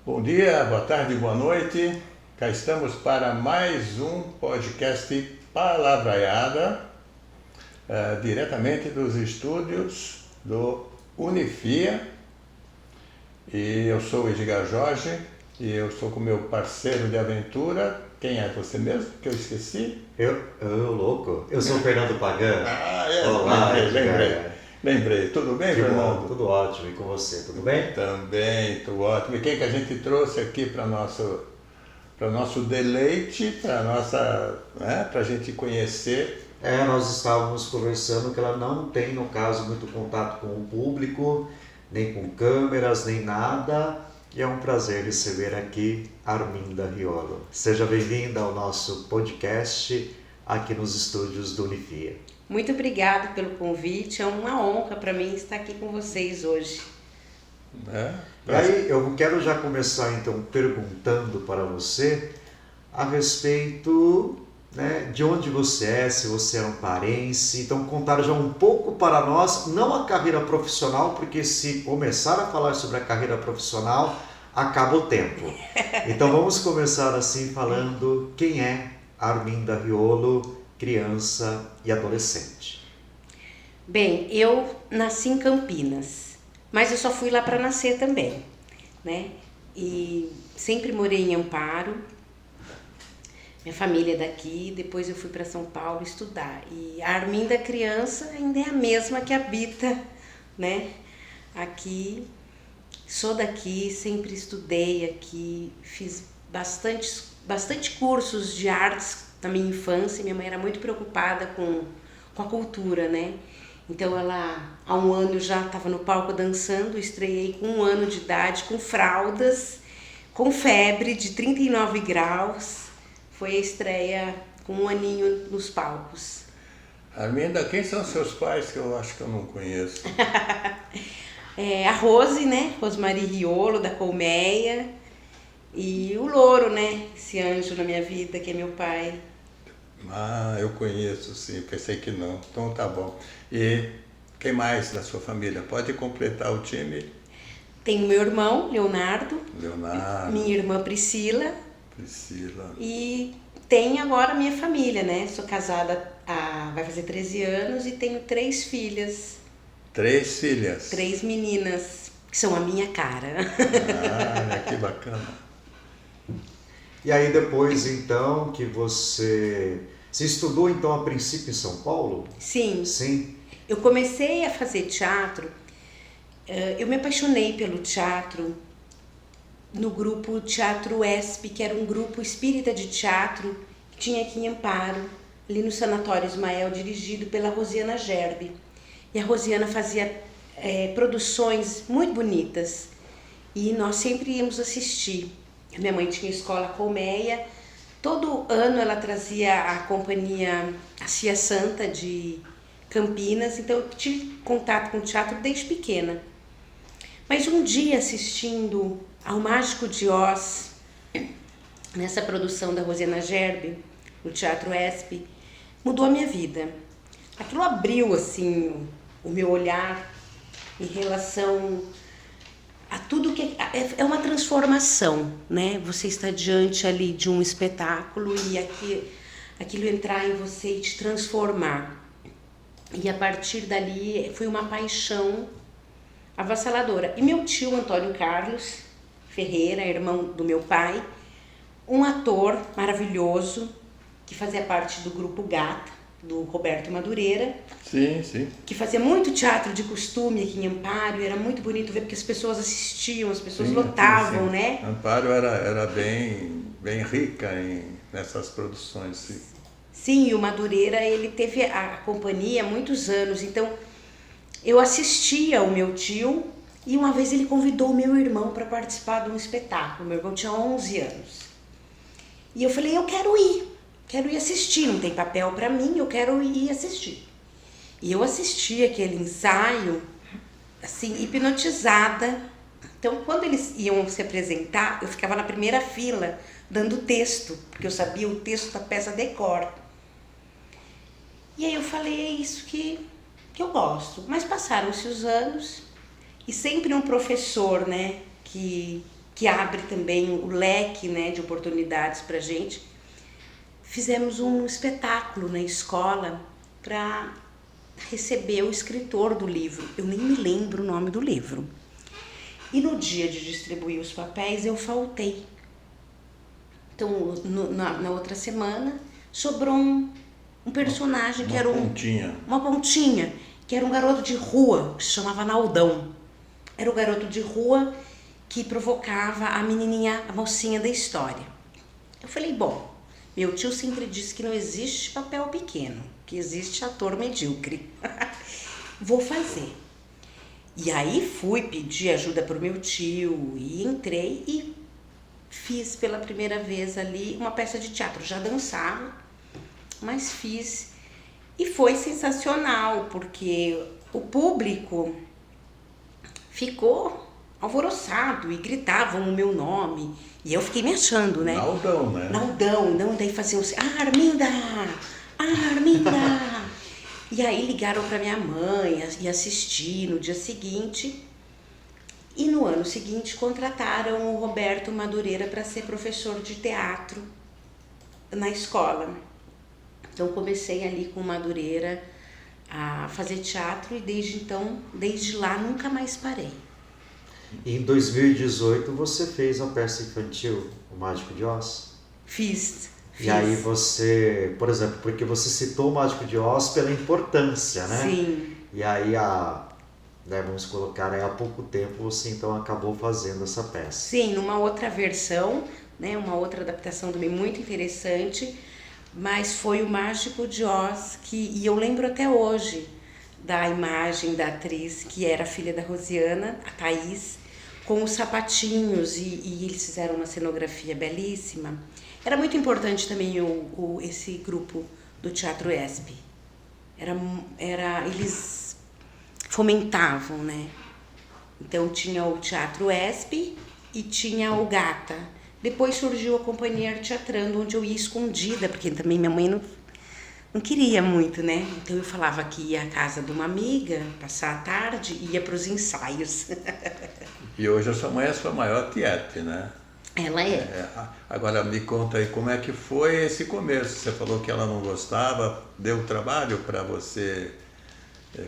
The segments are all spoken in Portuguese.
Bom dia, boa tarde, boa noite. Cá estamos para mais um podcast Palavreiada, diretamente dos estúdios do Unifia. E eu sou o Edgar Jorge e eu estou com meu parceiro de aventura. Quem é você mesmo? Que eu esqueci? Louco. Eu sou o Fernando Pagan. Olá, lembrei. Tudo bem, que Fernando? Bom, tudo ótimo. E com você, tudo bem? Também, tudo ótimo. E quem que a gente trouxe aqui para nosso deleite, para a gente conhecer? Nós estávamos conversando que ela não tem, no caso, muito contato com o público, nem com câmeras, nem nada. E é um prazer receber aqui Arminda Riolo. Seja bem-vinda ao nosso podcast aqui nos estúdios do Unifia. Muito obrigada pelo convite, é uma honra para mim estar aqui com vocês hoje. E aí eu quero já começar então perguntando para você a respeito, de onde você é, se você é amparense. Então contar já um pouco para nós, não a carreira profissional, porque se começar a falar sobre a carreira profissional, acaba o tempo. Então vamos começar assim falando quem é Arminda Riolo, criança e adolescente. Bem, eu nasci em Campinas, mas eu só fui lá para nascer também, né? E sempre morei em Amparo. Minha família é daqui, depois eu fui para São Paulo estudar. E a Arminda criança ainda é a mesma que habita, né? Aqui, sou daqui, sempre estudei aqui, fiz bastante cursos de artes na minha infância. Minha mãe era muito preocupada com a cultura, né? Então ela, há um ano já estava no palco dançando, estreiei com 1 ano de idade, com fraldas, com febre de 39 graus. Foi a estreia com 1 aninho nos palcos. Arminda, quem são seus pais que eu acho que eu não conheço? A Rose, né? Rosmarie Riolo, da Colmeia. E o Louro, né? Esse anjo na minha vida, que é meu pai. Eu conheço sim, pensei que não. Então tá bom. E quem mais da sua família? Pode completar o time? Tem meu irmão, Leonardo. Minha irmã Priscila. E tem agora a minha família, né? Sou casada vai fazer 13 anos e tenho 3 filhas. 3 filhas? 3 meninas, que são a minha cara. Que bacana. E aí depois então que você estudou então a princípio em São Paulo? Sim. Sim. Eu comecei a fazer teatro, eu me apaixonei pelo teatro no grupo Teatro ESP, que era um grupo espírita de teatro que tinha aqui em Amparo, ali no Sanatório Ismael, dirigido pela Rosiana Gerbi. E a Rosiana fazia produções muito bonitas e nós sempre íamos assistir. Minha mãe tinha escola Colmeia, todo ano ela trazia a companhia A Cia Santa de Campinas, então eu tive contato com o teatro desde pequena. Mas um dia, assistindo ao Mágico de Oz, nessa produção da Rosiana Gerbi, no Teatro ESP, mudou a minha vida. Aquilo abriu assim o meu olhar em relação a tudo que é uma transformação, né? Você está diante ali de um espetáculo e aquilo entrar em você e te transformar. E a partir dali foi uma paixão avassaladora. E meu tio Antônio Carlos Ferreira, irmão do meu pai, um ator maravilhoso que fazia parte do grupo Gata, do Roberto Madureira. Sim. Que fazia muito teatro de costume aqui em Amparo, e era muito bonito ver porque as pessoas assistiam, as pessoas lotavam, né? Amparo era bem rica nessas produções, sim. Sim, e o Madureira, ele teve a companhia há muitos anos, então eu assistia ao meu tio e uma vez ele convidou o meu irmão para participar de um espetáculo. Meu irmão tinha 11 anos. E eu falei, eu quero ir assistir, não tem papel para mim, eu quero ir assistir. E eu assisti aquele ensaio, assim, hipnotizada. Então, quando eles iam se apresentar, eu ficava na primeira fila, dando texto, porque eu sabia o texto da peça de cor. E aí eu falei, é isso que eu gosto. Mas passaram-se os anos e sempre um professor, né, que que abre também o leque, né, de oportunidades para a gente. Fizemos um espetáculo na escola para receber o escritor do livro. Eu nem me lembro o nome do livro. E no dia de distribuir os papéis eu faltei. Então, na outra semana, sobrou um personagem que era uma pontinha, que era um garoto de rua, que se chamava Naldão. Era o garoto de rua que provocava a menininha, a mocinha da história. Eu falei, bom, meu tio sempre disse que não existe papel pequeno, que existe ator medíocre. Vou fazer. E aí fui pedir ajuda pro meu tio e entrei e fiz pela primeira vez ali uma peça de teatro. Já dançava, mas fiz. E foi sensacional, porque o público ficou alvoroçado e gritavam o meu nome. E eu fiquei me achando, né? Naldão, né? Naldão. Não, daí faziam assim, Arminda! Arminda! E aí ligaram para minha mãe e assisti no dia seguinte. E no ano seguinte contrataram o Roberto Madureira para ser professor de teatro na escola. Então comecei ali com o Madureira a fazer teatro e desde lá nunca mais parei. E em 2018 você fez a peça infantil, O Mágico de Oz? Fiz. E aí você, por exemplo, porque você citou o Mágico de Oz pela importância, né? Sim. E aí, vamos colocar, há pouco tempo você então acabou fazendo essa peça. Sim, numa outra versão, né? Uma outra adaptação também muito interessante, mas foi o Mágico de Oz e eu lembro até hoje da imagem da atriz que era filha da Rosiana, a Thaís, com os sapatinhos e eles fizeram uma cenografia belíssima. Era muito importante também esse grupo do Teatro ESP. Eles fomentavam, né? Então tinha o Teatro ESP e tinha o Gata. Depois surgiu a Companhia Teatrando, onde eu ia escondida, porque também minha mãe não queria muito, né? Então eu falava que ia à casa de uma amiga, passar a tarde e ia para os ensaios. E hoje a sua mãe é a sua maior tiete, né? Ela é. Agora me conta aí como é que foi esse começo. Você falou que ela não gostava, deu trabalho para você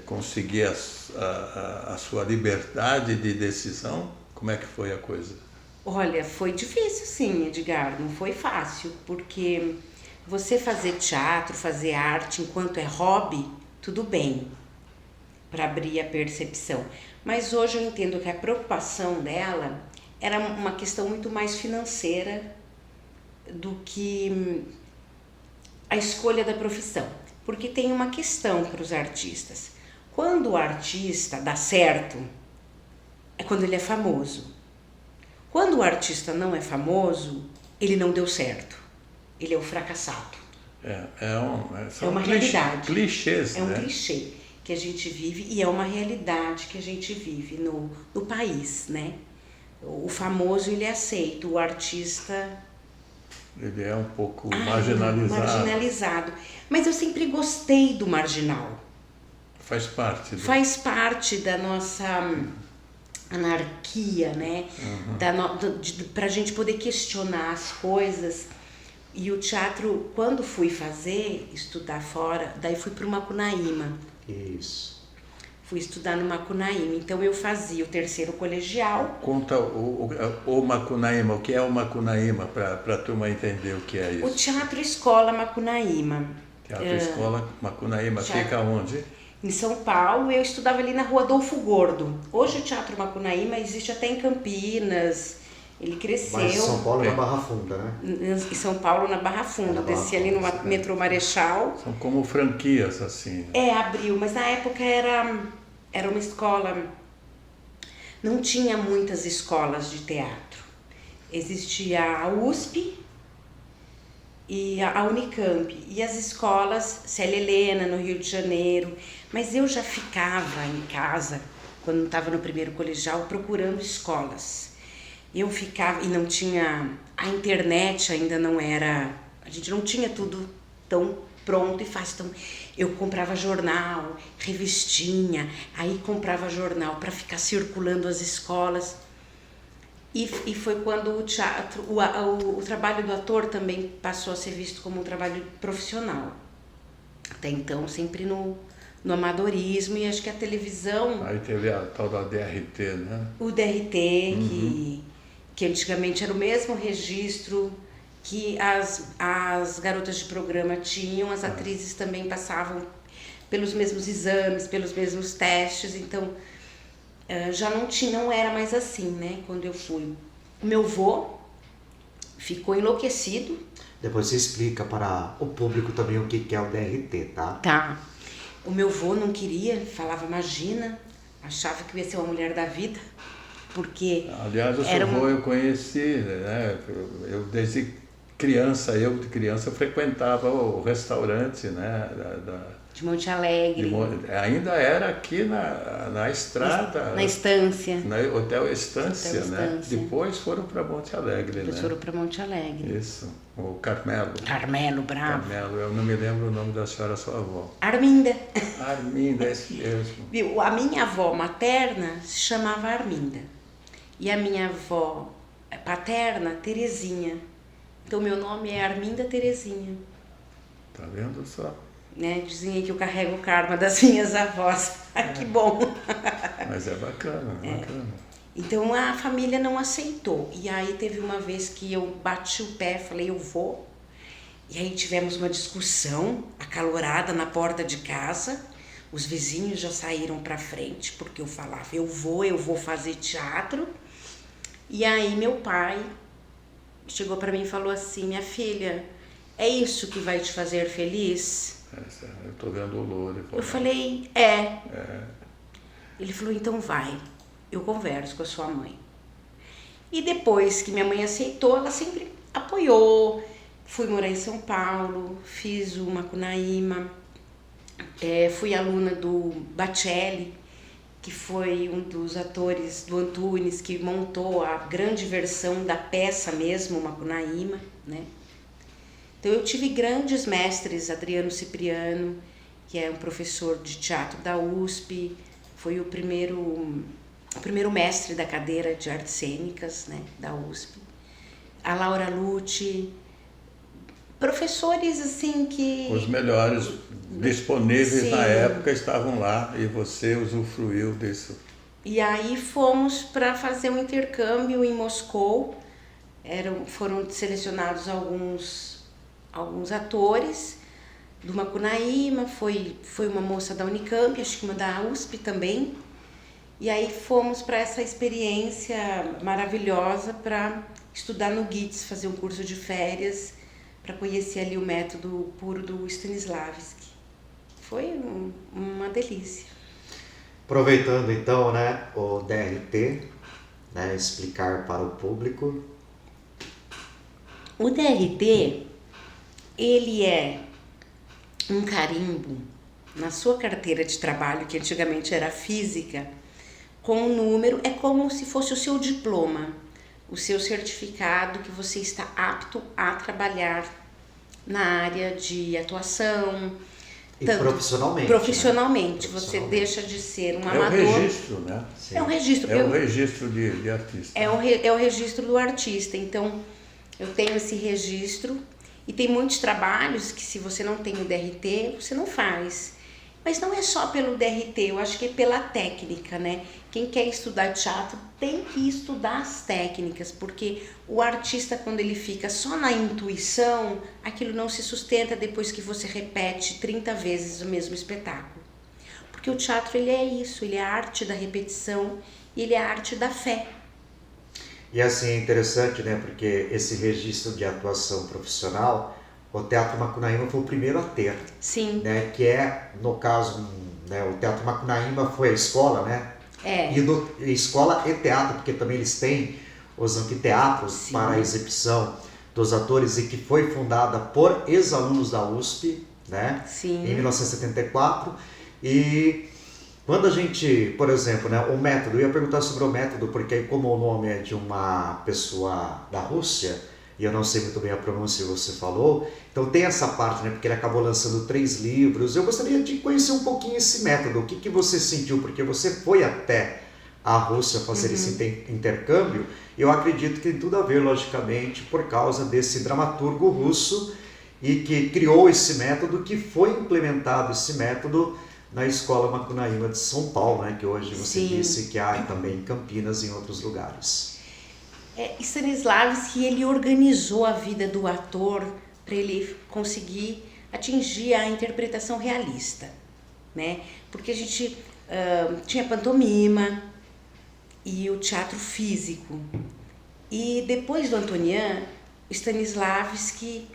conseguir a sua liberdade de decisão? Como é que foi a coisa? Olha, foi difícil sim, Edgar, não foi fácil, porque você fazer teatro, fazer arte enquanto é hobby, tudo bem, para abrir a percepção. Mas hoje eu entendo que a preocupação dela era uma questão muito mais financeira do que a escolha da profissão. Porque tem uma questão para os artistas. Quando o artista dá certo, é quando ele é famoso. Quando o artista não é famoso, ele não deu certo. Ele é o fracassado. São uma realidade. Clichês, né? É um né? clichê que a gente vive e é uma realidade que a gente vive no país, né? O famoso, ele é aceito, o artista... Ele é um pouco marginalizado. Mas eu sempre gostei do marginal. Faz parte. Faz parte da nossa anarquia, né? Uhum. Pra gente poder questionar as coisas. E o teatro, quando fui estudar fora, daí fui pro Macunaíma. Isso. Fui estudar no Macunaíma, então eu fazia o terceiro colegial. Conta o Macunaíma, o que é o Macunaíma, para a turma entender o que é isso. O Teatro Escola Macunaíma. Teatro Escola Macunaíma, fica onde? Em São Paulo, eu estudava ali na rua Adolfo Gordo. Hoje o Teatro Macunaíma existe até em Campinas, ele cresceu. Mas São Paulo na Barra Funda, né? Em São Paulo na Barra Funda, desci ali no metrô Marechal. São como franquias, assim. Abriu, mas na época era uma escola, não tinha muitas escolas de teatro. Existia a USP e a Unicamp, e as escolas Célia Helena, no Rio de Janeiro, mas eu já ficava em casa, quando estava no primeiro colegial, procurando escolas. Eu ficava, e não tinha, a internet ainda não era, a gente não tinha tudo tão pronto e fácil. Então, eu comprava jornal, revistinha, aí comprava jornal para ficar circulando as escolas. E foi quando o teatro, o trabalho do ator também passou a ser visto como um trabalho profissional. Até então, sempre no amadorismo, e acho que a televisão... Aí teve a tal da DRT, né? O DRT, que antigamente era o mesmo registro que as garotas de programa tinham, as atrizes também passavam pelos mesmos exames, pelos mesmos testes, então já não era mais assim, né, quando eu fui. O meu vô ficou enlouquecido. Depois você explica para o público também o que é o DRT, tá? Tá. O meu vô não queria, falava, imagina, achava que eu ia ser uma mulher da vida, porque... Aliás, o seu vô eu conheci, né? Eu desde criança, eu frequentava o restaurante, né? De Monte Alegre. Ainda era aqui na estrada. Na Estância. No Hotel Estância, né? Estância. Depois foram para Monte Alegre, Depois foram para Monte Alegre. Isso, o Carmelo. Carmelo Bravo. Carmelo, eu não me lembro o nome da senhora, sua avó. Arminda. Arminda, é esse mesmo. Viu, a minha avó materna se chamava Arminda. E a minha avó paterna, Terezinha. Então, meu nome é Arminda Terezinha. Tá vendo só? Né? Dizem aí que eu carrego o karma das minhas avós. Que bom! Mas é bacana, bacana. Então, a família não aceitou. E aí, teve uma vez que eu bati o pé, falei, eu vou. E aí, tivemos uma discussão acalorada na porta de casa. Os vizinhos já saíram pra frente, porque eu falava, eu vou fazer teatro. E aí, meu pai chegou pra mim e falou assim, minha filha, é isso que vai te fazer feliz? Eu tô vendo o louro. Eu falei, é. Ele falou, então vai, eu converso com a sua mãe. E depois que minha mãe aceitou, ela sempre apoiou. Fui morar em São Paulo, fiz o Macunaíma, fui aluna do Bacelli, que foi um dos atores do Antunes, que montou a grande versão da peça mesmo, o Macunaíma, né? Então eu tive grandes mestres, Adriano Cipriano, que é um professor de teatro da USP, foi o primeiro mestre da cadeira de artes cênicas, né, da USP. A Laura Lucci, professores assim que... Os melhores disponíveis Sim. na época estavam lá e você usufruiu disso. E aí fomos para fazer um intercâmbio em Moscou, foram selecionados alguns atores do Macunaíma, foi uma moça da Unicamp, acho que uma da USP também. E aí fomos para essa experiência maravilhosa para estudar no GITS, fazer um curso de férias, para conhecer ali o método puro do Stanislavski. Foi uma delícia. Aproveitando então, né, o DRT, né, explicar para o público. O DRT, ele é um carimbo na sua carteira de trabalho, que antigamente era física, com um número, é como se fosse o seu diploma, o seu certificado que você está apto a trabalhar na área de atuação. E profissionalmente. Profissionalmente, né? Você deixa de ser um É amador. o registro, né? Sim. É um registro. É o registro de artista. É o registro do artista. Então, eu tenho esse registro e tem muitos trabalhos que, se você não tem o DRT, você não faz. Mas não é só pelo DRT, eu acho que é pela técnica, né? Quem quer estudar teatro tem que estudar as técnicas, porque o artista, quando ele fica só na intuição, aquilo não se sustenta depois que você repete 30 vezes o mesmo espetáculo. Porque o teatro, ele é isso, ele é a arte da repetição e ele é a arte da fé. E assim, é interessante, né? Porque esse registro de atuação profissional, o Teatro Macunaíma foi o primeiro a ter. Sim. Né? Que é, no caso, né, o Teatro Macunaíma foi a escola, né? E escola e teatro, porque também eles têm os anfiteatros Sim. para a exibição dos atores, e que foi fundada por ex-alunos da USP, né? Sim. Em 1974. E quando a gente, por exemplo, né, o método, eu ia perguntar sobre o método, porque como o nome é de uma pessoa da Rússia, e eu não sei muito bem a pronúncia que você falou, então tem essa parte, né, porque ele acabou lançando 3 livros. Eu gostaria de conhecer um pouquinho esse método, o que você sentiu, porque você foi até a Rússia fazer esse intercâmbio, Eu acredito que tem tudo a ver, logicamente, por causa desse dramaturgo russo e que criou esse método, que foi implementado esse método na Escola Macunaíma de São Paulo, né? Que hoje você Sim. disse que há também em Campinas e em outros lugares. Stanislavski, ele organizou a vida do ator para ele conseguir atingir a interpretação realista, né? Porque a gente tinha pantomima e o teatro físico. E depois do Antonian, Stanislavski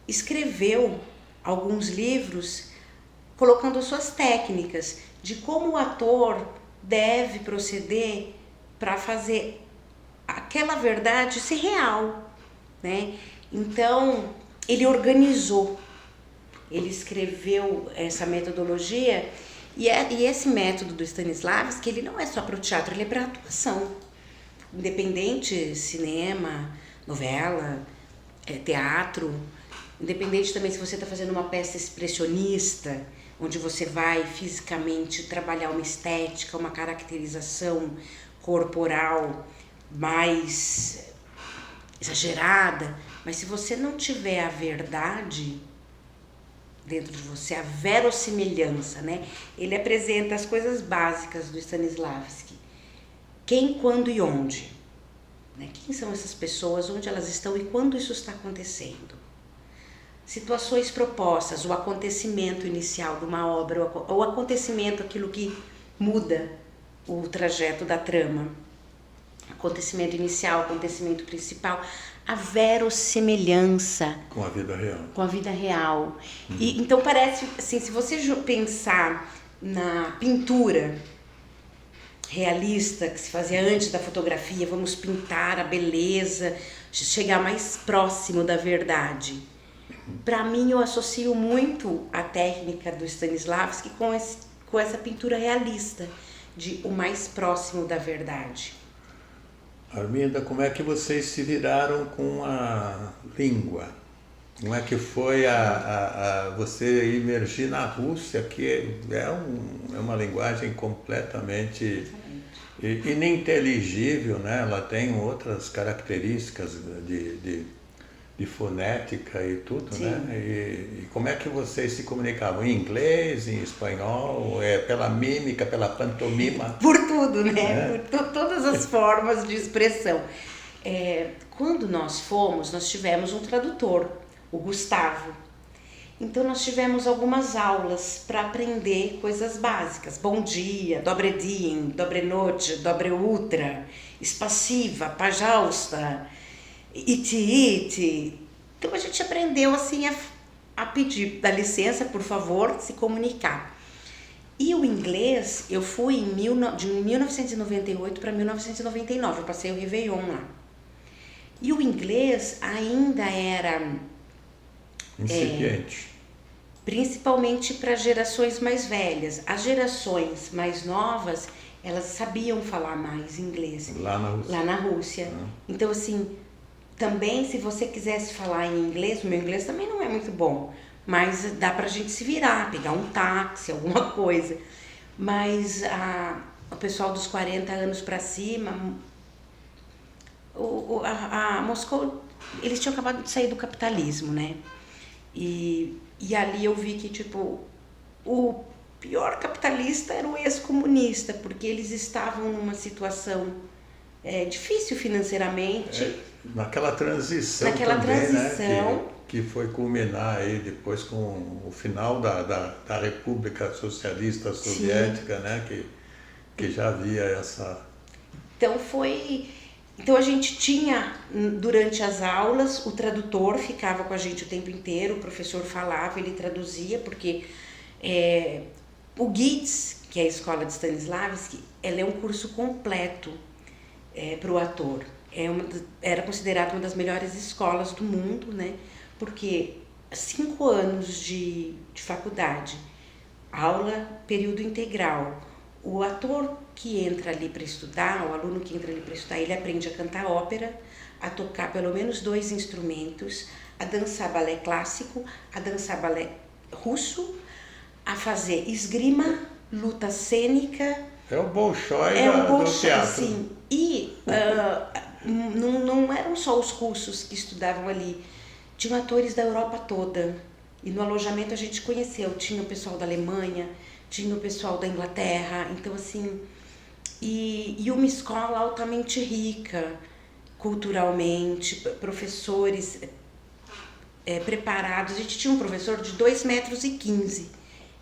escreveu alguns livros colocando suas técnicas de como o ator deve proceder para fazer aquela verdade ser real, né? Então, ele organizou, ele escreveu essa metodologia e esse método do Stanislavski, ele não é só para o teatro, ele é para a atuação. Independente, cinema, novela, teatro, independente também se você está fazendo uma peça expressionista, onde você vai fisicamente trabalhar uma estética, uma caracterização corporal mais exagerada, mas se você não tiver a verdade dentro de você, a verossimilhança, né? Ele apresenta as coisas básicas do Stanislavski. Quem, quando e onde. Né? Quem são essas pessoas, onde elas estão e quando isso está acontecendo. Situações propostas, o acontecimento inicial de uma obra, o acontecimento, aquilo que muda o trajeto da trama. Acontecimento inicial, acontecimento principal, a verossimilhança Com a vida real. Com a vida real. E, então parece, assim, se você pensar na pintura realista que se fazia antes da fotografia, vamos pintar a beleza, chegar mais próximo da verdade. Para mim, eu associo muito a técnica do Stanislavski com essa pintura realista, de o mais próximo da verdade. Arminda, como é que vocês se viraram com a língua? Como é que foi você emergir na Rússia, que é uma linguagem completamente ininteligível, né? Ela tem outras características de fonética e tudo, sim, né? E como é que vocês se comunicavam? Em inglês, em espanhol, pela mímica, pela pantomima? Por tudo, né? Por todas as formas de expressão. Quando nós fomos, nós tivemos um tradutor, o Gustavo. Então nós tivemos algumas aulas para aprender coisas básicas. Bom dia, dobre din, dobre noite, dobre utra, spasiba, pajausta, iti. Então a gente aprendeu assim a pedir, dá licença, por favor, se comunicar. E o inglês, eu fui de 1998 para 1999, eu passei o Réveillon lá. E o inglês ainda era incipiente. Principalmente para gerações mais velhas. As gerações mais novas, elas sabiam falar mais inglês. Lá na Rússia. Então, assim, também se você quisesse falar em inglês, o meu inglês também não é muito bom, mas dá pra gente se virar, pegar um táxi, alguma coisa. Mas o pessoal dos 40 anos para cima, a Moscou, eles tinham acabado de sair do capitalismo, né? E ali eu vi que, tipo, o pior capitalista era o ex-comunista, porque eles estavam numa situação difícil financeiramente. Naquela transição também, né? Que foi culminar aí depois com o final da República Socialista Soviética, sim, né? Que já havia essa... Então a gente tinha, durante as aulas, o tradutor ficava com a gente o tempo inteiro, o professor falava, ele traduzia, porque o GITS, que é a escola de Stanislavski, ela é um curso completo para o ator. Era considerada uma das melhores escolas do mundo, né? Porque 5 anos de faculdade, aula, período integral. O ator que entra ali para estudar, o aluno que entra ali para estudar, ele aprende a cantar ópera, a tocar pelo menos 2 instrumentos, a dançar balé clássico, a dançar balé russo, a fazer esgrima, luta cênica. É o Bolshoi do teatro. Sim. E não eram só os russos que estudavam ali, tinham atores da Europa toda. E no alojamento a gente conheceu, tinha o pessoal da Alemanha, tinha o pessoal da Inglaterra, então assim, e uma escola altamente rica, culturalmente, professores preparados. A gente tinha um professor de 2,15 metros,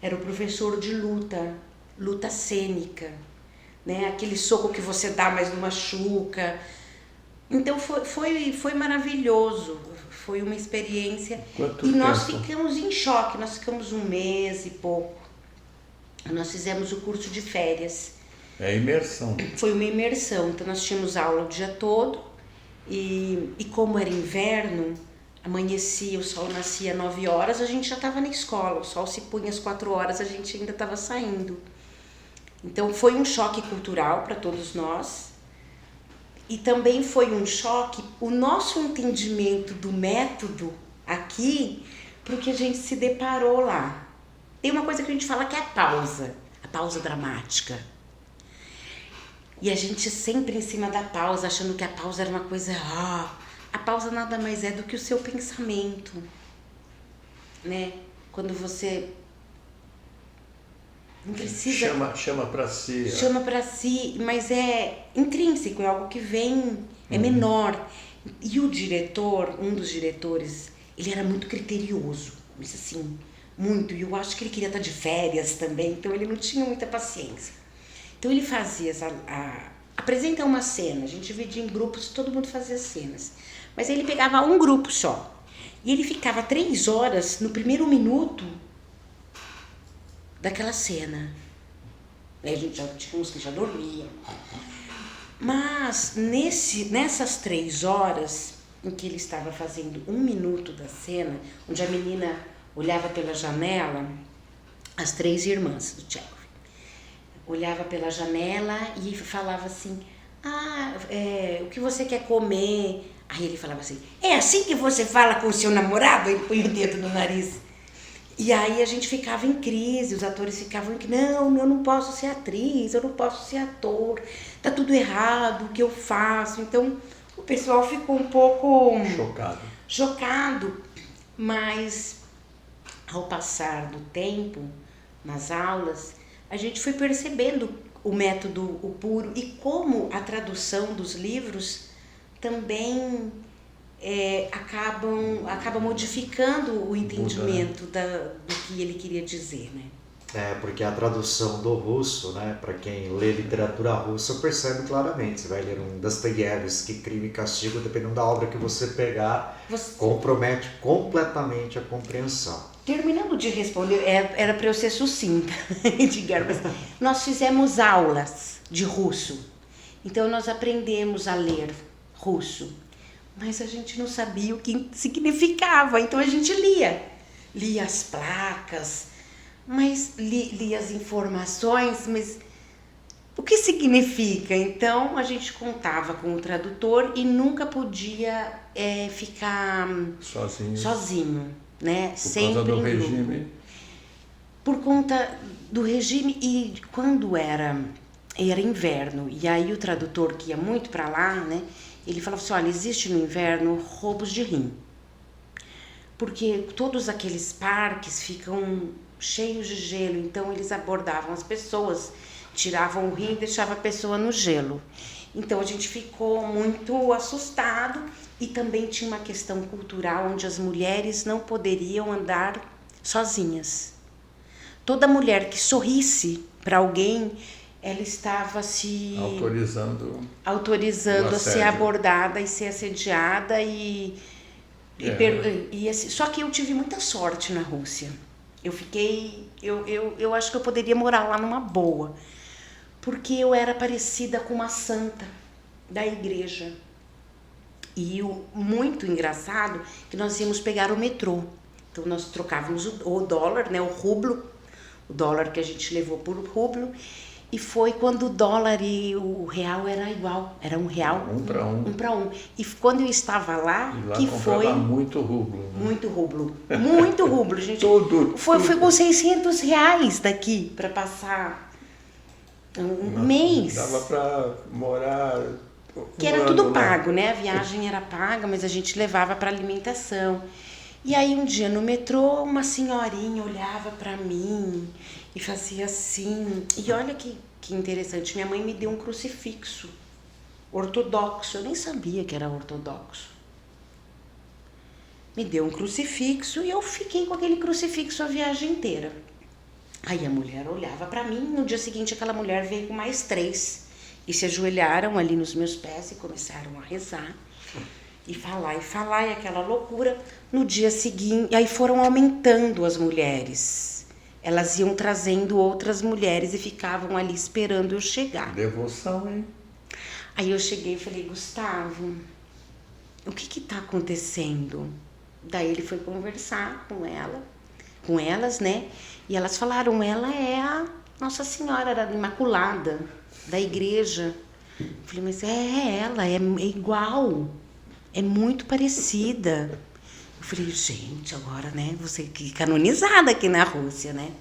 era o professor de luta cênica, né? Aquele soco que você dá, mas não machuca. Então foi maravilhoso, foi uma experiência. Quanto e nós tempo? ficamos em choque, nós ficamos 1 mês e pouco. Nós fizemos o curso de férias. É imersão. Foi uma imersão, então nós tínhamos aula o dia todo e como era inverno, amanhecia, o sol nascia às 9 horas, a gente já estava na escola, o sol se punha às 4 horas, a gente ainda estava saindo. Então foi um choque cultural para todos nós e também foi um choque o nosso entendimento do método aqui, porque a gente se deparou lá. Tem uma coisa que a gente fala que é a pausa dramática. E a gente sempre em cima da pausa, achando que a pausa era uma coisa... a pausa nada mais é do que o seu pensamento, né? Quando você não precisa... Chama para si. Chama para si, mas é intrínseco, é algo que vem, é menor. E o diretor, um dos diretores, ele era muito criterioso, mas assim, muito. E eu acho que ele queria estar de férias também, então ele não tinha muita paciência. Então ele fazia, apresenta uma cena, a gente dividia em grupos, todo mundo fazia cenas. Mas ele pegava um grupo só. E ele ficava 3 horas no primeiro minuto daquela cena. Aí a gente já tinha uns que já dormiam. Mas nessas 3 horas em que ele estava fazendo 1 minuto da cena, onde a menina olhava pela janela, as 3 irmãs do Tchekhov, olhava pela janela e falava assim, o que você quer comer? Aí ele falava assim, é assim que você fala com o seu namorado? Ele põe o dedo no nariz. E aí a gente ficava em crise, os atores ficavam em crise, não, eu não posso ser atriz, eu não posso ser ator, tá tudo errado, o que eu faço? Então o pessoal ficou um pouco chocado, mas ao passar do tempo, nas aulas, a gente foi percebendo o método, o puro, e como a tradução dos livros também acaba modificando o entendimento do que ele queria dizer, né? Porque a tradução do russo, né, para quem lê literatura russa, percebe claramente. Você vai ler um Dostoiévski, Crime e Castigo, dependendo da obra que você pegar, compromete completamente a compreensão. Terminando de responder, era para eu ser sucinta, Edgar, mas nós fizemos aulas de russo, então nós aprendemos a ler russo, mas a gente não sabia o que significava, então a gente lia as placas, mas lia as informações, mas o que significa? Então a gente contava com o tradutor e nunca podia ficar sozinho. Né? Por causa do regime? Por conta do regime e quando era inverno, e aí o tradutor que ia muito para lá, né? Ele falava assim, olha, existe no inverno roubos de rim, porque todos aqueles parques ficam cheios de gelo, então eles abordavam as pessoas, tiravam o rim e deixavam a pessoa no gelo. Então a gente ficou muito assustado. E também tinha uma questão cultural onde as mulheres não poderiam andar sozinhas. Toda mulher que sorrisse para alguém, ela estava se autorizando a ser abordada e ser assediada só que eu tive muita sorte na Rússia. Eu acho que eu poderia morar lá numa boa, porque eu era parecida com uma santa da igreja. E o muito engraçado que nós íamos pegar o metrô. Então nós trocávamos o dólar, né, o dólar que a gente levou por rublo, e foi quando o dólar e o real era igual, era R$1. 1 para 1. E quando eu estava lá, que foi muito rublo. Né? Muito rublo, gente. Foi com R$600 daqui para passar um mês. Dava para morar Que era tudo pago, né? A viagem era paga, mas a gente levava para alimentação. E aí um dia no metrô, uma senhorinha olhava para mim e fazia assim. E olha que interessante, minha mãe me deu um crucifixo ortodoxo. Eu nem sabia que era ortodoxo. Me deu um crucifixo e eu fiquei com aquele crucifixo a viagem inteira. Aí a mulher olhava para mim, no dia seguinte aquela mulher veio com mais 3 e se ajoelharam ali nos meus pés e começaram a rezar e falar, e aquela loucura. No dia seguinte, aí foram aumentando as mulheres. Elas iam trazendo outras mulheres e ficavam ali esperando eu chegar. Devoção, hein? Aí eu cheguei e falei, Gustavo, o que tá acontecendo? Daí ele foi conversar com elas, né? E elas falaram, ela é a Nossa Senhora, era Imaculada, da igreja. Eu falei, mas é ela, é igual, é muito parecida. Eu falei, gente, agora, né, você que canonizada aqui na Rússia, né?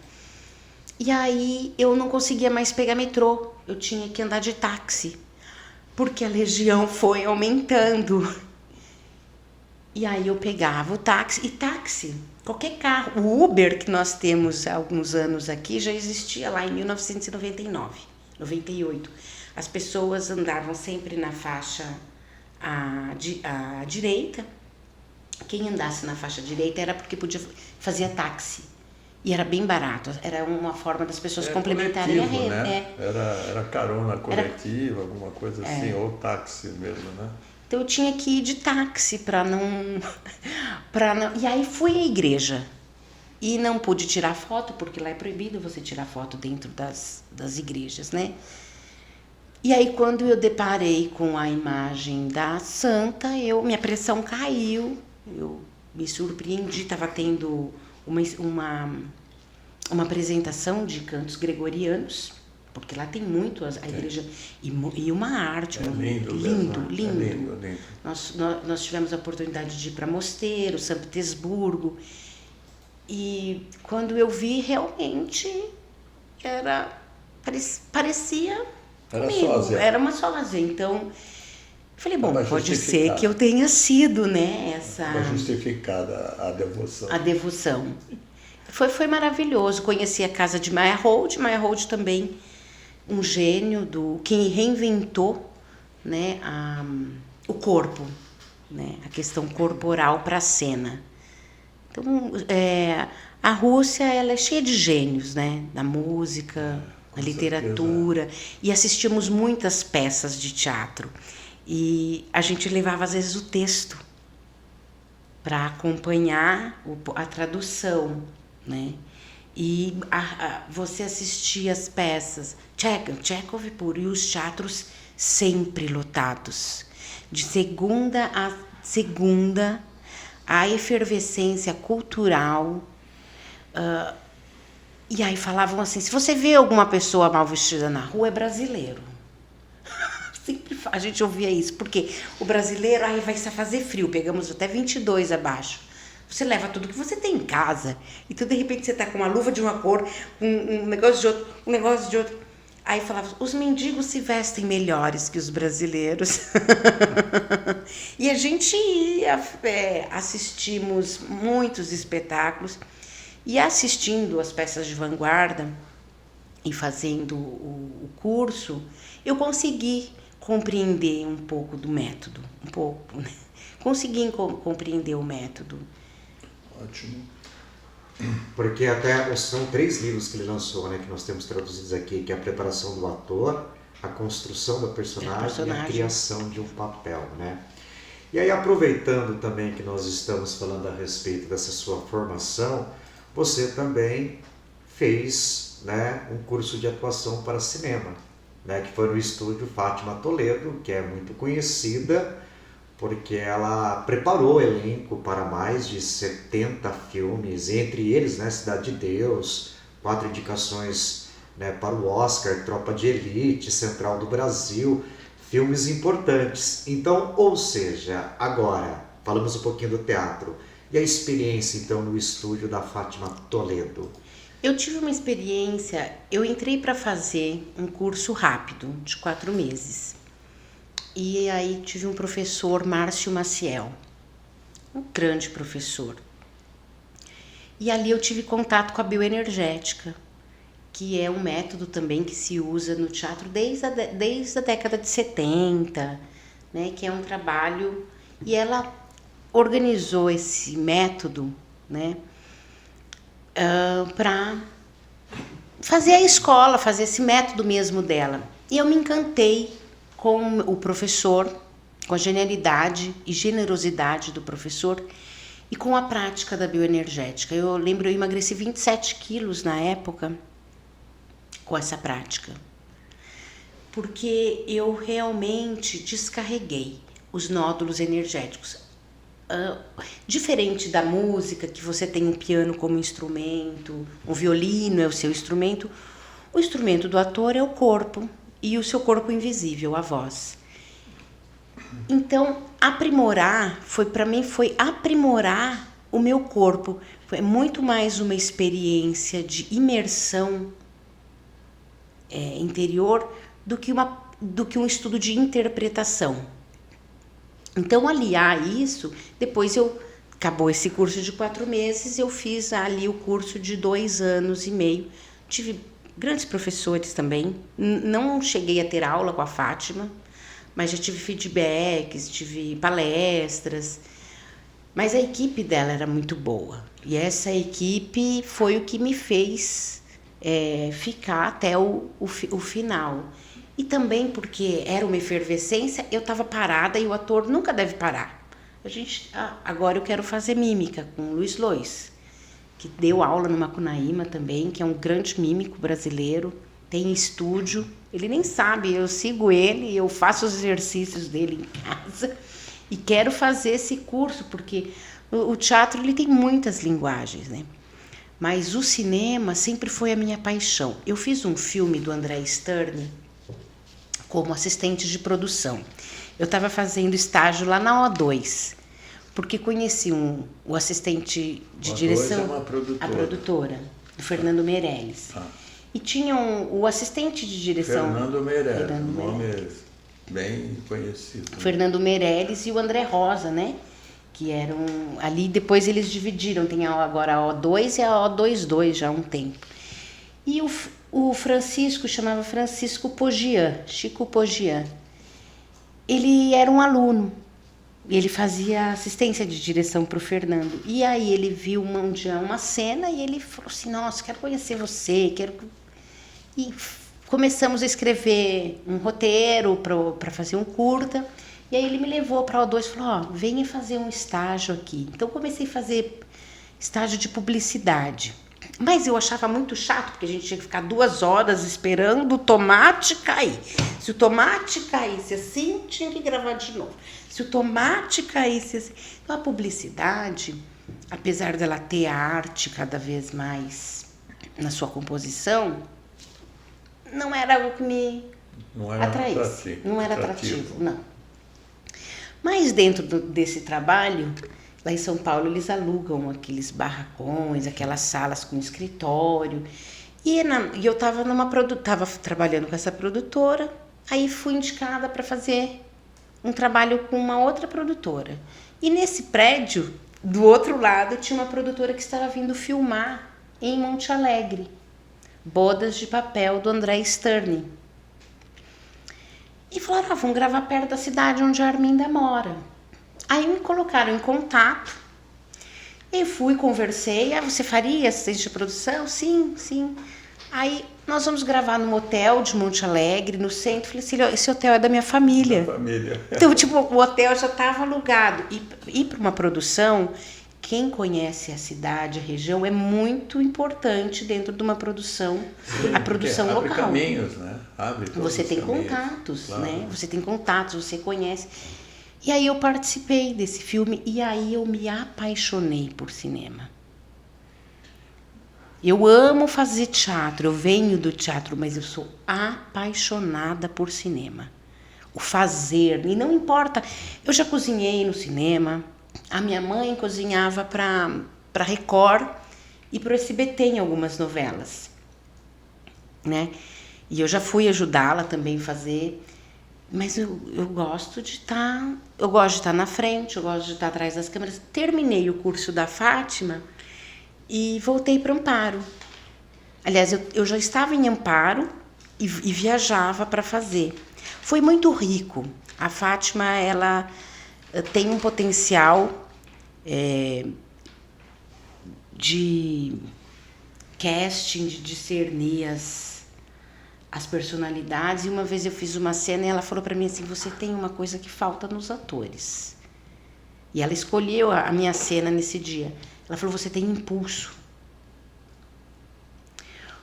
E aí eu não conseguia mais pegar metrô, eu tinha que andar de táxi, porque a legião foi aumentando. E aí eu pegava o táxi, qualquer carro, o Uber que nós temos há alguns anos aqui já existia lá em 1999, 98. As pessoas andavam sempre na faixa à direita. Quem andasse na faixa direita era porque fazia táxi. E era bem barato, era uma forma das pessoas complementarem a rede. Né? Era carona coletiva, alguma coisa assim, ou táxi mesmo, né? Então eu tinha que ir de táxi para não. E aí fui à igreja. E não pude tirar foto, porque lá é proibido você tirar foto dentro das igrejas, né? E aí quando eu deparei com a imagem da santa, minha pressão caiu, eu me surpreendi, estava tendo uma apresentação de cantos gregorianos, porque lá tem muito a igreja, e uma arte, lindo. Nós tivemos a oportunidade de ir para Mosteiro, São Petersburgo, e quando eu vi, realmente parecia comigo, era uma sósia. Então falei, bom, pode ser que eu tenha sido, né, Estava justificada a devoção. A devoção. Foi maravilhoso. Conheci a casa de Meyerhold. Meyerhold também um gênio que reinventou, né, o corpo, né, a questão corporal para a cena. Então, a Rússia, ela é cheia de gênios, né, da música, da literatura, e assistimos muitas peças de teatro. E a gente levava, às vezes, o texto para acompanhar a tradução, né? E você assistia as peças, Tchekhov puro, e os teatros sempre lotados. De segunda a segunda, a efervescência cultural. E aí falavam assim, se você vê alguma pessoa mal vestida na rua, é brasileiro. Sempre a gente ouvia isso, porque o brasileiro, aí vai fazer frio, pegamos até 22 abaixo. Você leva tudo que você tem em casa, então de repente você tá com uma luva de uma cor, um negócio de outro, um negócio de outro. Aí falava, os mendigos se vestem melhores que os brasileiros. E a gente ia, assistimos muitos espetáculos, e assistindo as peças de vanguarda e fazendo o curso, eu consegui compreender um pouco do método, né? Consegui compreender o método. Ótimo. Porque até são 3 livros que ele lançou, né, que nós temos traduzidos aqui, que é a preparação do ator, a construção do personagem e a criação de um papel, né? E aí, aproveitando também que nós estamos falando a respeito dessa sua formação, você também fez, né, um curso de atuação para cinema, né, que foi no estúdio Fátima Toledo, que é muito conhecida, porque ela preparou o elenco para mais de 70 filmes, entre eles, né, Cidade de Deus, 4 indicações, né, para o Oscar, Tropa de Elite, Central do Brasil, filmes importantes. Então, ou seja, agora, falamos um pouquinho do teatro, e a experiência, então, no estúdio da Fátima Toledo? Eu tive uma experiência, eu entrei para fazer um curso rápido, de 4 meses. E aí tive um professor, Márcio Maciel, um grande professor. E ali eu tive contato com a bioenergética, que é um método também que se usa no teatro desde a década de 70, né? Que é um trabalho... E ela organizou esse método, né? Para fazer a escola, fazer esse método mesmo dela. E eu me encantei com o professor, com a genialidade e generosidade do professor e com a prática da bioenergética. Eu lembro, eu emagreci 27 quilos na época com essa prática, porque eu realmente descarreguei os nódulos energéticos. Diferente da música, que você tem um piano como instrumento, um violino é o seu instrumento, o instrumento do ator é o corpo e o seu corpo invisível, a voz. Então, aprimorar, para mim foi aprimorar o meu corpo. Foi muito mais uma experiência de imersão interior do que um estudo de interpretação. Então, aliar isso, depois acabou esse curso de 4 meses, eu fiz ali o curso de 2 anos e meio. Tive grandes professores também, não cheguei a ter aula com a Fátima, mas já tive feedbacks, tive palestras, mas a equipe dela era muito boa. E essa equipe foi o que me fez ficar até o final. E também porque era uma efervescência, eu estava parada e o ator nunca deve parar. Agora eu quero fazer mímica com o Luiz Lois, que deu aula no Macunaíma também, que é um grande mímico brasileiro, tem estúdio, ele nem sabe, eu sigo ele, eu faço os exercícios dele em casa e quero fazer esse curso, porque o teatro ele tem muitas linguagens, né? Mas o cinema sempre foi a minha paixão. Eu fiz um filme do André Stern como assistente de produção. Eu estava fazendo estágio lá na O2, porque conheci o assistente de direção, a produtora, o Fernando Meirelles. E tinha o assistente de direção... Fernando Meirelles, nome bem conhecido. Fernando Meirelles e o André Rosa, né? Que eram... Ali depois eles dividiram, tem agora a O2 e a O22 já há um tempo. E o Francisco, chamava Francisco Pogian, Chico Pogian. Ele era um aluno, ele fazia assistência de direção para o Fernando. E aí ele viu um dia uma cena e ele falou assim, nossa, quero conhecer você, E começamos a escrever um roteiro para fazer um curta. E aí ele me levou para a O2 e falou, venha fazer um estágio aqui. Então comecei a fazer estágio de publicidade. Mas eu achava muito chato, porque a gente tinha que ficar 2 horas esperando o tomate cair. Se o tomate caísse assim, tinha que gravar de novo. Se o tomate caísse assim... Então, a publicidade, apesar dela ter a arte cada vez mais na sua composição, não era algo que me atraísse. Não era atrativo, não. Mas dentro desse trabalho... Lá em São Paulo, eles alugam aqueles barracões, aquelas salas com escritório. E eu estava trabalhando com essa produtora, aí fui indicada para fazer um trabalho com uma outra produtora. E nesse prédio, do outro lado, tinha uma produtora que estava vindo filmar em Monte Alegre, Bodas de Papel, do André Stern. E falaram, vamos gravar perto da cidade onde a Arminda mora. Aí me colocaram em contato, eu fui, conversei, você faria assistente de produção? Sim, sim. Aí nós vamos gravar num hotel de Monte Alegre, no centro. Falei assim, esse hotel é da minha família. Então, o hotel já estava alugado. E para uma produção, quem conhece a cidade, a região, é muito importante dentro de uma produção, a produção local. Abre caminhos, né? Você tem contatos, claro. Né? Você tem contatos, você conhece... E aí eu participei desse filme e aí eu me apaixonei por cinema. Eu amo fazer teatro, eu venho do teatro, mas eu sou apaixonada por cinema. O fazer, e não importa, eu já cozinhei no cinema, a minha mãe cozinhava para Record e para o SBT em algumas novelas, né? E eu já fui ajudá-la também a fazer... Mas eu gosto de estar... Eu gosto de estar na frente, eu gosto de estar atrás das câmeras. Terminei o curso da Fátima e voltei para Amparo. Aliás, eu já estava em Amparo e viajava para fazer. Foi muito rico. A Fátima, ela tem um potencial de casting, de discernir as personalidades. E uma vez eu fiz uma cena e ela falou para mim assim: você tem uma coisa que falta nos atores. E ela escolheu a minha cena nesse dia. Ela falou: você tem impulso.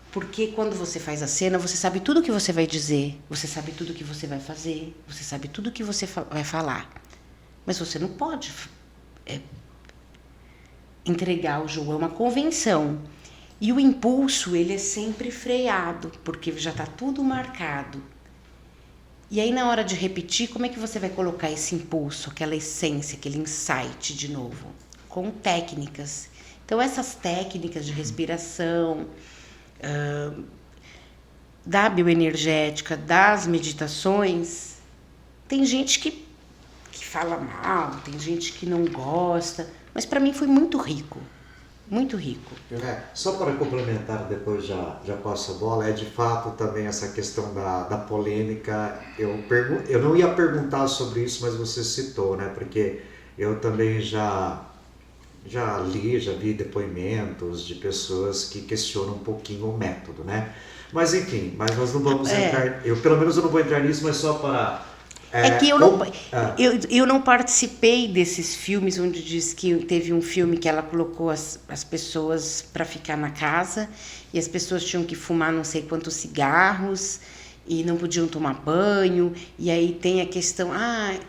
Porque quando você faz a cena, você sabe tudo o que você vai dizer, você sabe tudo o que você vai fazer, você sabe tudo o que você vai falar. Mas você não pode entregar o jogo, é uma convenção. E o impulso, ele é sempre freado, porque já está tudo marcado. E aí, na hora de repetir, como é que você vai colocar esse impulso, aquela essência, aquele insight de novo? Com técnicas. Então, essas técnicas de respiração, da bioenergética, das meditações, tem gente que fala mal, tem gente que não gosta, mas para mim foi muito rico. Muito rico. Só para complementar, depois já passo a bola, de fato também essa questão da polêmica. Eu não ia perguntar sobre isso, mas você citou, né? Porque eu também já vi depoimentos de pessoas que questionam um pouquinho o método, né? Mas enfim, nós não vamos entrar. Eu pelo menos eu não vou entrar nisso, mas só para... que eu não participei desses filmes onde diz que teve um filme que ela colocou as pessoas para ficar na casa e as pessoas tinham que fumar não sei quantos cigarros e não podiam tomar banho, e aí tem a questão,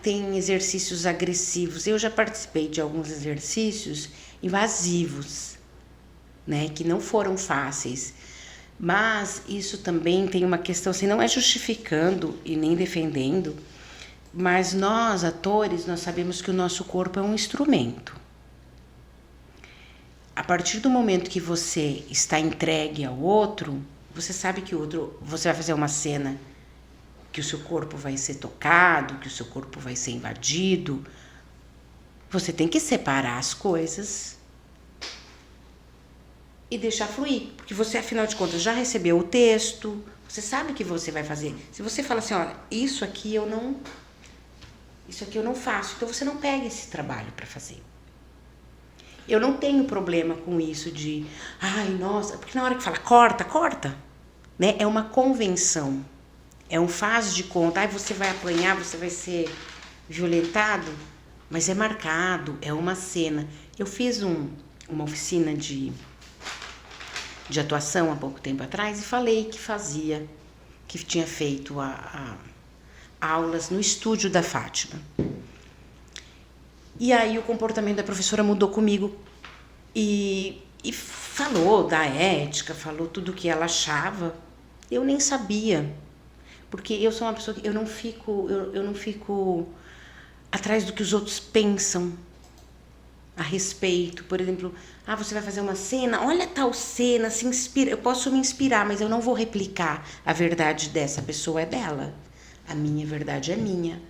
tem exercícios agressivos. Eu já participei de alguns exercícios invasivos, né, que não foram fáceis. Mas isso também tem uma questão, assim, não é justificando e nem defendendo, mas nós, atores, nós sabemos que o nosso corpo é um instrumento. A partir do momento que você está entregue ao outro, você sabe que o outro, você vai fazer uma cena que o seu corpo vai ser tocado, que o seu corpo vai ser invadido. Você tem que separar as coisas e deixar fluir, porque você, afinal de contas, já recebeu o texto, você sabe o que você vai fazer. Se você fala assim, olha, isso aqui eu não faço, então você não pega esse trabalho para fazer. Eu não tenho problema com isso de, nossa, porque na hora que fala corta, né? É uma convenção, é um faz de conta, você vai apanhar, você vai ser violentado, mas é marcado, é uma cena. Eu fiz uma oficina de atuação há pouco tempo atrás e falei que tinha feito aulas no estúdio da Fátima. E aí o comportamento da professora mudou comigo e falou da ética, falou tudo o que ela achava. Eu nem sabia, porque eu sou uma pessoa que eu não fico atrás do que os outros pensam a respeito. Por exemplo, você vai fazer uma cena, olha tal cena, se inspira. Eu posso me inspirar, mas eu não vou replicar. A verdade dessa pessoa é dela, a minha verdade é minha.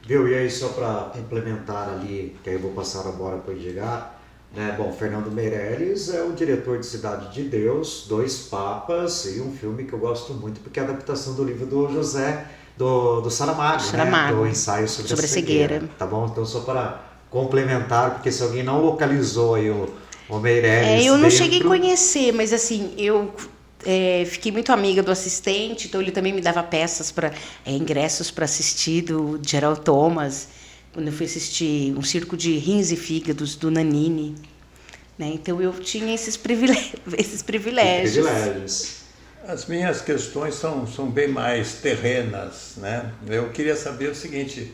Viu? E aí, só para complementar ali, que aí eu vou passar a bola para o Edgar, né? Bom, Fernando Meirelles é o diretor de Cidade de Deus, Dois Papas e um filme que eu gosto muito, porque é a adaptação do livro do José, do Saramago, né? Do ensaio sobre a cegueira. Tá bom? Então, só para complementar, porque se alguém não localizou aí o Meirelles... eu não cheguei a conhecer, mas assim, eu... fiquei muito amiga do assistente, então ele também me dava peças ingressos para assistir do Gerald Thomas, quando eu fui assistir um circo de rins e fígados do Nanini, né? Então eu tinha esses privilégios. As minhas questões são bem mais terrenas, né? Eu queria saber o seguinte,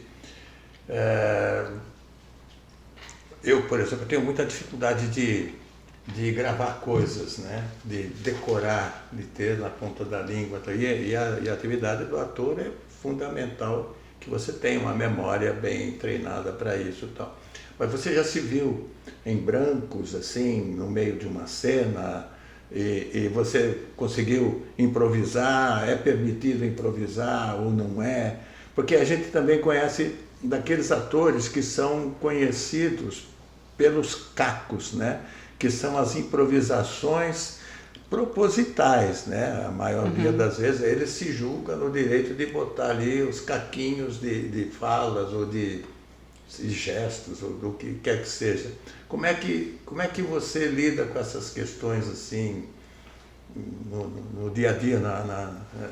eu, por exemplo, tenho muita dificuldade de gravar coisas, né? De decorar, de ter na ponta da língua. E a atividade do ator é fundamental que você tenha uma memória bem treinada para isso e tal. Mas você já se viu em brancos, assim, no meio de uma cena, e você conseguiu improvisar? É permitido improvisar ou não é? Porque a gente também conhece daqueles atores que são conhecidos pelos cacos, né? Que são as improvisações propositais, né? A maioria das vezes eles se julgam no direito de botar ali os caquinhos de falas ou de gestos ou do que quer que seja. Como é que você lida com essas questões assim no dia a dia,